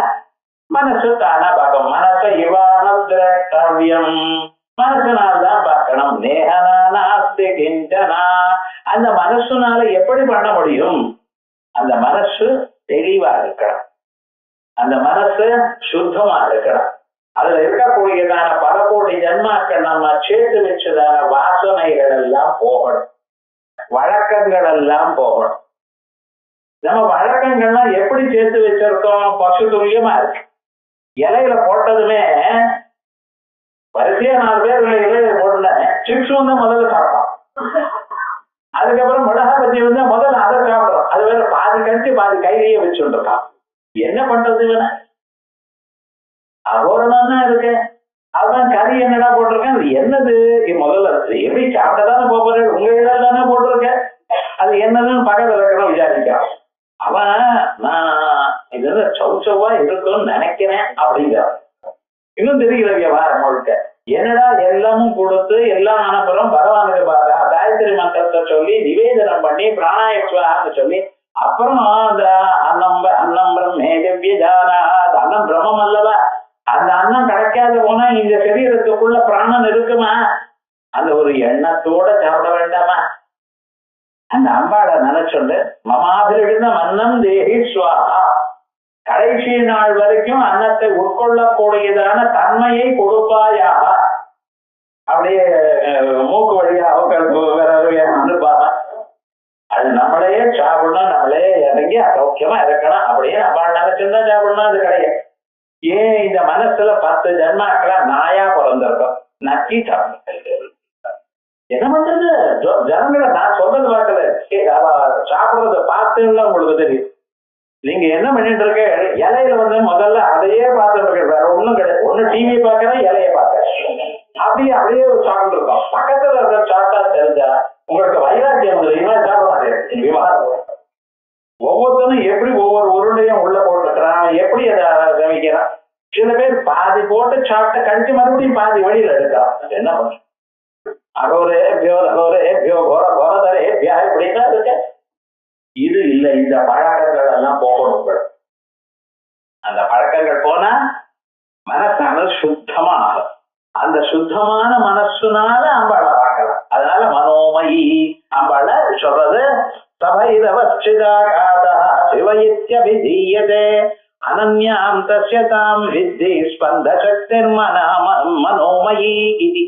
மனசு தானா பார்க்கணும். மனசை இவான திரட்டவியம், மனசுனால்தான் பார்க்கணும். நேகனாஸ்தி கிஞ்சனா, அந்த மனசுனால எப்படி பண்ண முடியும்? அந்த மனசு தெளிவா இருக்கணும், அந்த மனசு சுத்தமா இருக்கணும். அதுல இருக்கக்கூடியதான பல கோடி ஜன்மாக்கள் நம்ம சேர்த்து வச்சதான வாசனைகள் எல்லாம் போகணும், வழக்கங்கள் எல்லாம் போகணும். நம்ம வழக்கங்கள்லாம் எப்படி சேர்த்து வச்சிருக்கோம்? பசு துல்லியமா இருக்கு. இலையில போட்டதுமே வரிசையா 4 பேர் இலையில போட்டுனேன். சிப்ஸ் வந்து முதல்ல சாப்பிட்டோம், அதுக்கப்புறம் மிளகா பஜ்ஜி வந்து முதல்ல அதை சாப்பிடுறோம். அது வேற பாதி கழிச்சு பாதி கையிலேயே வச்சுட்டு இருக்கான். என்ன பண்றது வேணா? அகோரமா இருக்கு. அதுதான் கறி என்னடா போட்டிருக்கேன், அது என்னது முதல்ல எப்படி சாப்பிட்டதானே போற, உங்க இடம் தானே போட்டிருக்கேன், அது என்னதுன்னு பக்கத்துல இருக்கிறோம் விசாரிக்கிறான். அவன் நான் இது சௌச்சவா இருக்குன்னு நினைக்கிறேன் அப்படிங்கிறான். இன்னும் தெரியல வாரம் முழுக்க. என்னடா எல்லாமும் கொடுத்து எல்லாம் அனுப்புறோம் பகவானுக்கு பார்த்தா காயத்ரி மந்திரத்தை சொல்லி நிவேதனம் பண்ணி பிராணாயத்வான்னு சொல்லி அப்புறம் அந்த அன்னம் பிரம்மேஜானா, அன்னம் பிரம்மம் அல்லவா இந்த சரீரத்துக்குள்ள பிராணன் இருக்குமா? அந்த ஒரு எண்ணத்தோட சாப்பிட வேண்டாமா? அந்த அம்பாளை நினைச்சுண்டு மமாபிருந்த மன்னம் தேகி சுவாகா, கடைசி நாள் வரைக்கும் அன்னத்தை உட்கொள்ளக்கூடியதான தன்மையை கொடுப்பாயாக. அப்படியே மூக்கு வழியாக அனுப்பாம அது நம்மளையே சாப்பிடணும், நம்மளே இறங்கி அசௌக்கியமா இருக்கணும் அப்படியே நம்ம நினைச்சுன்னா சாப்பிடணும். அது கிடையாது. ஏன் இந்த மனசுல 10 ஜன்மாக்களா நாயா பிறந்திருக்கோம், நக்கி சாப்பிட என்ன பண்றது? ஜனங்களை நான் சொல்றது பார்க்கல, சாப்பிடுறத பார்த்துன்னா உங்களுக்கு தெரியும். நீங்க என்ன பண்ணிட்டு இருக்க, இலையில முதல்ல அதையே பார்த்துட்டு இருக்க, வேற ஒண்ணும் கிடையாது. ஒண்ணு டிவி பார்க்கறேன், இலைய பார்க்கறேன், அப்படியே சாப்பிட்டு இருக்கோம். பக்கத்துல இருக்கிற சாப்பிட்டா தெரிஞ்சா உங்களுக்கு வைராக்கியம் தெரியுமா? சாப்பிட மாட்டேன் விவகாரம். ஒவ்வொருத்தரும் எப்படி ஒவ்வொரு உருளையும் உள்ள போட்டுக்கிறான், எப்படி அதை கவனிக்கிறான். சில பேர் பாதி போட்டு சாப்பிட்ட கழிச்சு மறுபடியும் பாதி வழியில எடுக்கிறான். என்ன பண்ற? அகோரே இப்படின்னா இருக்க. இது இல்லை, இந்த பழக்கங்கள் எல்லாம் போகணும். அந்த பழக்கங்கள் போனா மனசானது சுத்தமா ஆகும். அந்த சுத்தமான மனசுனால அம்பாளை பார்க்கலாம். அதனால மனோமயி அம்பாளை சொல்றது சபைரவச்சிதாகாதா சிவயித்யபிதீயதே அனன்யாம் தஸ்யதாம் வித்தி ஸ்பந்த சக்திர் மனோமயி இது.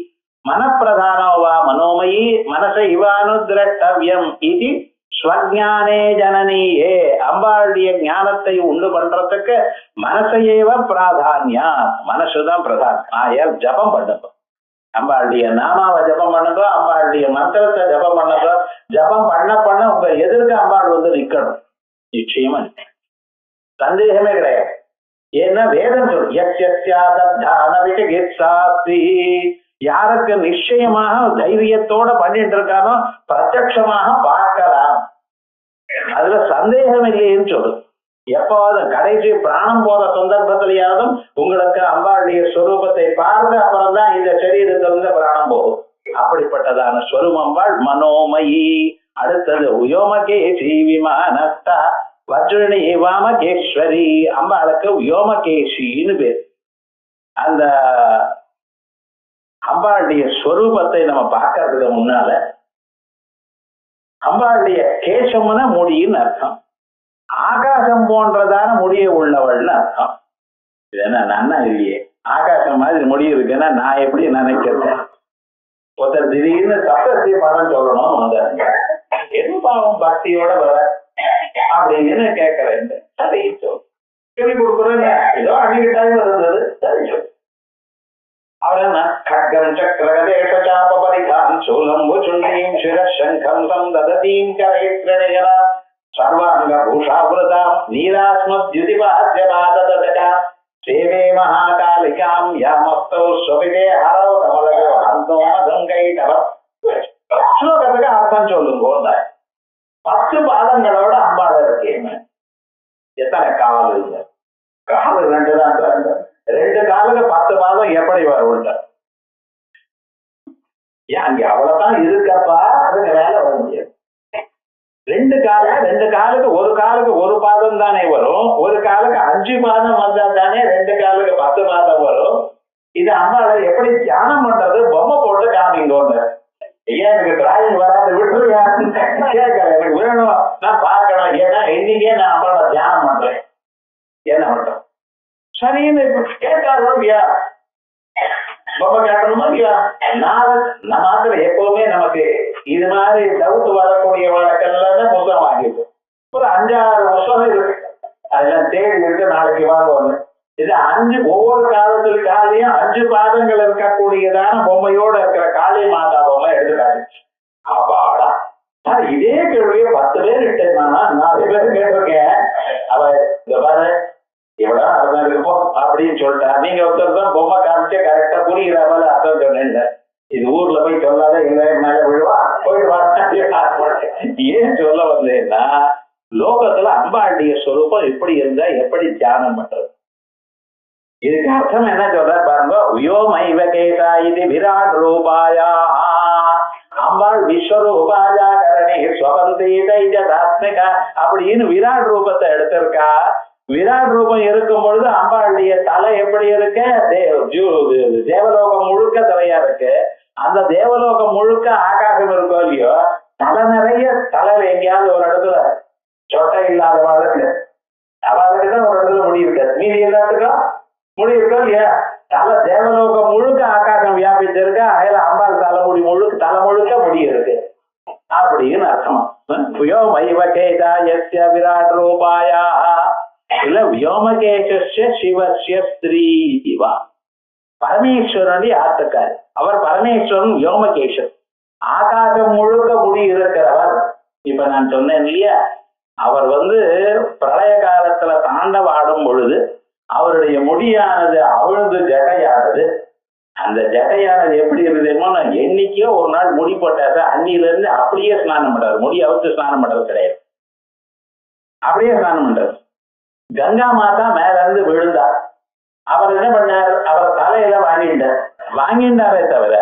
மனப்பிரதானோ வா மனோமயி மனச இவானுத்ரஷ்டவ்யம் இது ஸ்வஜானே ஜனனியே. அம்பாளுடைய ஞானத்தை உண்டு பண்றதுக்கு மனசையேவ பிராதான்யா, மனசுதான் பிரதானம். ஆயால் ஜபம் பண்ணுங்க, அம்பாளுடைய நாமாவை ஜபம் பண்ணுங்க, அம்பாளுடைய மந்திரத்தை ஜபம் பண்ணுங்க. ஜபம் பண்ண பண்ண உங்க எதிர்க்க அம்பாள் நிக்கணும், நிச்சயமா சந்தேகமே கிடையாது. ஏன்னா வேதம் சொல்லு யாருக்கு நிச்சயமாக தைரியத்தோட பண்ணிட்டு இருக்கானோ பிரத்யட்சமாக பார்க்கலாம், அதுல சந்தேகம் இல்லைன்னு சொல்லு. எப்பாவது கடைசி பிராணம் போற சந்தர்ப்பத்திலேயாவதும் உங்களுக்கு அம்பாளுடைய ஸ்வரூபத்தை பார்த்து அப்புறம் தான் இந்த சரீரத்திலிருந்து பிராணம் போகும். அப்படிப்பட்டதான ஸ்வரூபம் அம்பாள் மனோமயி. அடுத்தது உயோமகேசி விமானஸ்தா வஜ்ரணி வாமகேஸ்வரி. அம்பாளுக்கு உயோமகேசின்னு பேர். அந்த அம்பாளுடைய ஸ்வரூபத்தை நம்ம பார்க்கறதுக்கு முன்னால அம்பாளுடைய கேசம்னா முடின்னு அர்த்தம், ஆகாசம் போன்றதான முடிய உள்ளவள்னு அர்த்தம். இது என்ன நன்னா இல்லையே, ஆகாசம் மாதிரி முடி இருக்குன்னா நான் எப்படி நினைக்கிறேன்? ஒருத்தர் திடீர்னு சப்தஸ்ரீ படம் சொல்லணும் வந்தாருங்க, எது பாவம் பக்தியோட வர அப்படின்னு கேட்கறேன். சரி சொல்லி கொடுக்குறேங்க, ஏதோ அன்னைக்கு டைம் இருந்தது, சரி சொல்லு. அவரன்னா खड्गं चक्रगदेशचापपरिधां शूलम्बुचुण्डीं शिरशङ्खं सन्ददतीं करयत्रणयना सर्वाङ्गभूषावृतां नीरास्मद्युतिपाद्यपाददशकां सेवे महाकालिकां यामस्तौ स्वपिते हरौ कमलगो हन्तो मधुङ्गैटवम्. ஸ்லோகத்துக்கு அர்த்தம் சொல்லுங்க. 10 பாதங்களோட அம்பாள் இருக்கேன். எத்தனை கால் இல்லை? கால் 2 தான் சார். 2 காலுக்கு 10 பாதம் எப்படி வரும்? அங்க அவ்வளவுதான் இருக்கப்பா, அதுக்கு வேலை வர முடியாது. 2 காலுக்கு ஒரு காலுக்கு 1 பாதம் தானே வரும், ஒரு காலுக்கு 5 பாதம் வந்தா தானே 2 காலுக்கு 10 பாதம் வரும். இது அம்பாளை எப்படி தியானம் பண்றது? பொம்மை போட்டு காமிங்கோன்னு. ஏன் எனக்கு டிராயிங் வராது விட்டுருயா கேட்கல, எனக்கு வேணும், நான் பார்க்கணும். ஏன்னா இன்னைக்கே நான் அம்பாளை தியானம் பண்றேன், என்ன பண்றேன் சரின்னு கேட்காதோ இல்லையா? பொம்மை கேட்கணுமா இல்லையா? மாத்திர எப்பவுமே நமக்கு இது மாதிரி டவுட் வரக்கூடிய வழக்கெல்லாம் புத்தகம் வாங்கிட்டு ஒரு 5-6 வருஷம் இருக்கு, அதெல்லாம் தேடி இருக்கு, நாளைக்கு வாங்க. இது 5 ஒவ்வொரு காலத்துக்காலையும் 5 பாதங்கள் இருக்கக்கூடியதான பொம்மையோட இருக்கிற காளி மாதா பொம்மை எடுத்துக்காரு. அப்பாடா சார், இதே கேள்வியை 10 பேர் விட்டேன்னா 4 பேர் கேட்டிருக்கேன். அவ இந்த பாரு எவ்வளவு இருப்போம் அப்படின்னு சொல்லிட்டா. நீங்க ஒருத்தர் தான் பொம்மை காமிச்சு கரெக்டா புரிகிற மாதிரி அர்த்தம் சொன்னேன். இது ஊர்ல போய் சொல்லாத இல்லை மேல விழுவா போயிடுவா. ஏன் சொல்ல வந்தேன்னா, லோகத்துல அம்பாளுடைய ஸ்வரூபம் எப்படி இருந்தா எப்படி தியானம் பண்றது? இதுக்கு அர்த்தம் என்ன சொல்ற பாருங்க. வியோமைவ கேசா இது விராட் ரூபாயா அம்பாள் விஸ்வரூபாயா கரணே ஸ்வபந்தீதாத்மிகா அப்படின்னு விராட் ரூபத்தை எடுத்திருக்கா. விராட் ரூபம் இருக்கும் பொழுது அம்பாளுடைய தலை தலை எப்படி இருக்கு, தேவலோகம் முழுக்க தலையா இருக்கு. அந்த தேவலோகம் முழுக்க ஆகாசம் இருக்கோ இல்லையோ, தலை நிறைய தலையில எங்கேயாவது ஒரு இடத்துல சொட்டை இல்லாதவாளுக்கு அவளுக்குதான் ஒரு இடத்துல முடி இருக்காது, மீதி எல்லாத்துக்கும் முடி இருக்கோ இல்லையா. தலை தேவலோகம் முழுக்க ஆகாசம் வியாபிச்சிருக்க, அதுல அம்பாள் தலைமுடி முழுக்க முடி இருக்கு அப்படின்னு அர்த்தம். வியோமைவகேதா யஸ்ய விராட் ரூபாயா இல்ல வியோமகேஷஸ்ய சிவஸ்ய ஸ்திரீ இவா. பரமேஸ்வரனுடைய ஆத்துக்கார் அவர். பரமேஸ்வரன் வியோமகேஷன், ஆகாசம் முழுக்க முடி இருக்கிறவர். இப்ப நான் சொன்னேன் இல்லையா, அவர் பிரளய காலத்துல தாண்டவாடும் பொழுது அவருடைய முடியானது அவிழ்ந்து ஜடையானது. அந்த ஜடையானது எப்படி இருந்ததுமோ, என்னைக்கோ ஒரு நாள் முடி போட்டாரு, அன்னில இருந்து அப்படியே ஸ்நானம் பண்றாரு. முடி அவுத்து ஸ்நானம் பண்றது கிடையாது, அப்படியே ஸ்நானம் பண்றாரு. கங்கா மாதா மேல இருந்து விழுந்தார். அவர் என்ன பண்ணார், அவர் தலையில வாங்கிட்டாரே தவிர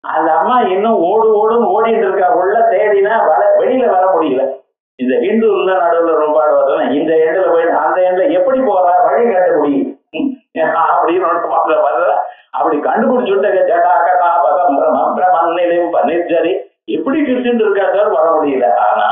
அந்த அம்மா இன்னும் ஓடுன்னு ஓடிட்டு இருக்கா. உள்ள தேடினா வெளியில வர முடியல. இந்த ஹிந்துல நடுவில் ரொம்ப ஆடுவதும் இந்த எண்டுல போய் அந்த எண்டுல எப்படி போறா, வழி கட்ட முடியும் அப்படின்னு வர்ற. அப்படி கண்டுபிடிச்சுட்டு நிர்ஜரி எப்படி கிருஷ்ணன் இருக்கா சார், வர முடியல. ஆனா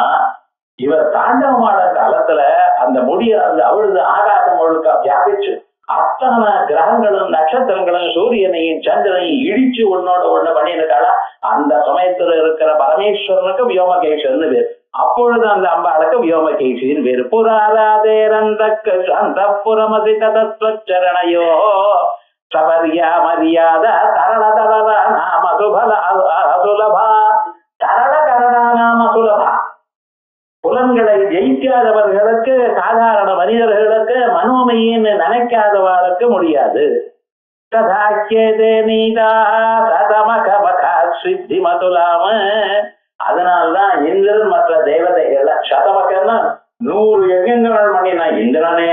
இவர் தாண்டவமான காலத்துல அந்த முடிய அந்த அவிழுது ஆகாசம் முழுக்க வியாபிச்சு அத்தனை கிரகங்களும் நட்சத்திரங்களும் சூரியனையும் சந்திரனையும் இடிச்சு ஒன்னோட ஒண்ணு பண்ணியிருக்காளா. அந்த சமயத்துல இருக்கிற பரமேஸ்வரனுக்கு வியோமகேஷன் பேர். அப்பொழுது அந்த அம்பாளுக்கு வியோமகேஷின் பேரு. புராராதேரந்த புரமதி ததஸ்வச்சரணையோ சபரியா மரியாத தரள தரள நாம சுபல அசுலபா. தரள கரணா நாம சுலபா. புலன்களை ஜெயிக்காதவர்களுக்கு, சாதாரண மனிதர்களுக்கு, மனோமையின்னு நினைக்காதவாளுக்கு முடியாது. அதனால்தான் இந்திரன் மற்ற தேவதைகள் சதமகன்னா 100 யஜ்ஞங்கள் பண்ணினா இந்திரனே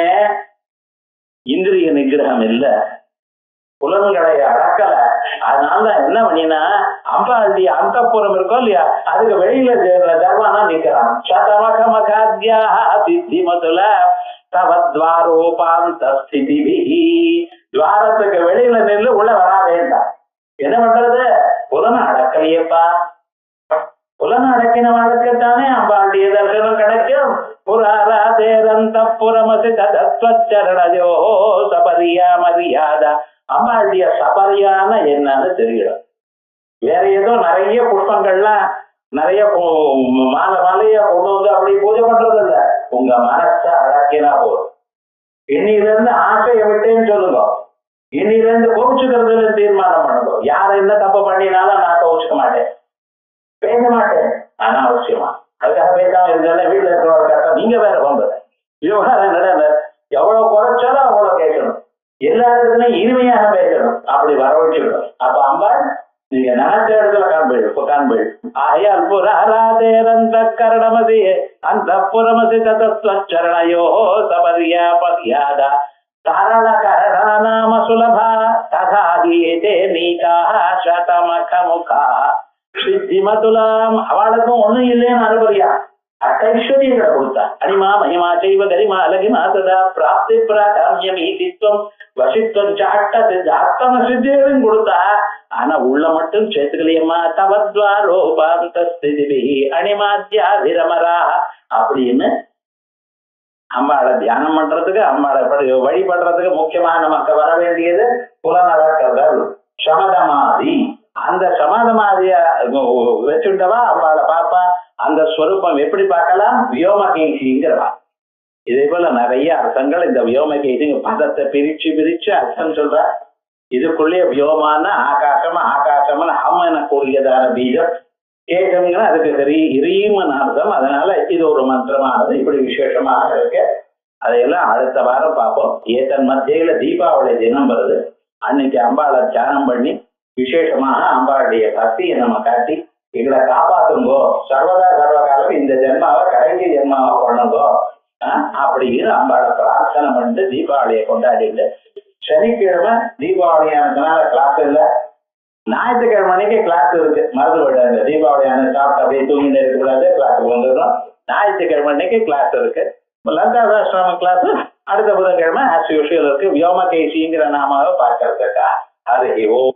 இந்திரிய நிகிரகம் இல்ல, புலன்களை அடக்கல. அதனால என்ன பண்ணினா அம்பாளுடைய அந்தப்புறம் இருக்கோ இல்லையா, அதுக்கு வெளியில தர்வானா நிக்கிறான். சதமகமகாத்யா சித்தி மதுல தவத்வாரோபாந்தஸ்திதிபிஹி. துவாரத்துக்கு வெளியில நின்று உள்ள வரா வேண்டாம். என்ன பண்றது, புலனை அடக்கலையப்பா. புலனை அடக்கின வாழ்க்கைத்தானே அம்பாளுடைய தர்சனம் கிடைக்கும். புராராதேரந்த புரமசி ததஸ்வச்சரணயோ சபரியா மரியாதா. அம்பாளுடைய சபரியான என்னன்னு தெரியணும். வேற ஏதோ நிறைய புஷ்பங்கள்லாம் நிறைய மாலையா கொண்டு அப்படி பூஜை பண்றது இல்ல. உங்க மனசை அடக்கினா போதும். இன்னில இருந்து ஆசையை விட்டேன்னு சொல்லுங்க. இன்னில இருந்து கோபிச்சுக்கிறதுல தீர்மானம் பண்ணுங்க. யார என்ன தப்பு பண்ணினாலும் நான் கோபிச்சுக்க மாட்டேன், பேச மாட்டேன். ஆனா அவசியமா அதுக்காக பேசாம இருந்தாலும் வீட்டுல இருக்கிறவங்க கரெக்டா நீங்க வேற வந்து விவகாரம் நடந்த எவ்வளவு குறைச்சாலும் அவ்வளவு கேட்கணும். எல்லா இடத்துலயும் இனிமையாக பேசணும். அப்படி வரவழைச்சிடணும். அப்ப அம்பாள் நீங்க நினைச்ச இடத்துல காண்பீள். ஆயால் புராராதேரந்த கரணமதி அந்த புறமதி ததஸ்வச்சரணயோ சபரியா பரியாதா தரள கரணா நாம சுலபா ததாகியதே நீதாக சதமகமுகா சித்தி மதுலாம். அவளுக்கும் ஒண்ணும் இல்லைன்னு அனுபவியா அட்டைஸ்வரியங்களை கொடுத்தா. அனிமா மகிமா செய்வ கரிமா அலகிமா சதா பிராப்தி பிராகாமியம் ஈதித்வம் வசித்வம் சாட்டது அத்தனை சித்தியையும் கொடுத்தா. ஆனா உள்ள மட்டும் சேர்த்துக்கலையம்மா. தவத்வாரோபாந்தஸ்திதிபி அனிமாத்யா விரமரா அப்படின்னு அம்பாளை தியானம் பண்றதுக்கு, அம்பாளை வழிபடுறதுக்கு முக்கியமா நமக்கு வர வேண்டியது புலனடக்கங்கள், சமதமாதி. அந்த சமாதமாதிய வச்சுட்டவா அம்பாளை பாப்பா. அந்த ஸ்வரூபம் எப்படி பார்க்கலாம், வியோமகேசிங்கிறவா. இதே போல நிறைய அர்த்தங்கள் இந்த வியோமகேசிங்க பதத்தை பிரிச்சு அர்த்தம் சொல்ற. இதுக்குள்ளே வியோமான ஆகாசம், ஆகாசம்னு ஹம் எனக்கூடியதான பீஜம், கேசம்ங்கிற அதுக்கு சரி இரீமன் அர்த்தம். அதனால இது ஒரு மந்திரமானது இப்படி விசேஷமாக இருக்கு. அதையெல்லாம் அடுத்த வாரம் பார்ப்போம். ஏதன் மத்தியில தீபாவளி தினம் வருது. அன்னைக்கு அம்பாளை தியானம் பண்ணி விசேஷமாக அம்பாளுடைய பக்தியை நம்ம காட்டி எங்களை காப்பாத்துங்கோ, சர்வதா சர்வகாலம் இந்த ஜென்மாவை கடைசி ஜென்மாவை பண்ணுங்கோ அப்படின்னு அம்பாளை பிரார்த்தனை பண்ணிட்டு தீபாவளியை கொண்டாடிட்டு, சனிக்கிழமை தீபாவளியானதுனால கிளாஸ் இல்ல, ஞாயிற்றுக்கிழமை அன்னைக்கு கிளாஸ் இருக்கு. மறந்து போயிடாது. தீபாவளியான சாப்பிட்டு அப்படியே தூங்கிட்டு இருக்கக்கூடாது, கிளாஸுக்கு வந்துடணும். ஞாயிற்றுக்கிழமை அன்னைக்கு கிளாஸ் இருக்கு. லலிதாசாஸ்திரம கிளாஸ் அடுத்த புதன்கிழமை ஆஸ் யூஷுவல் இருக்கு வியோமகேசிங்கிற நாமாவை பார்க்கறதுக்கா. ஹரி ஓம்.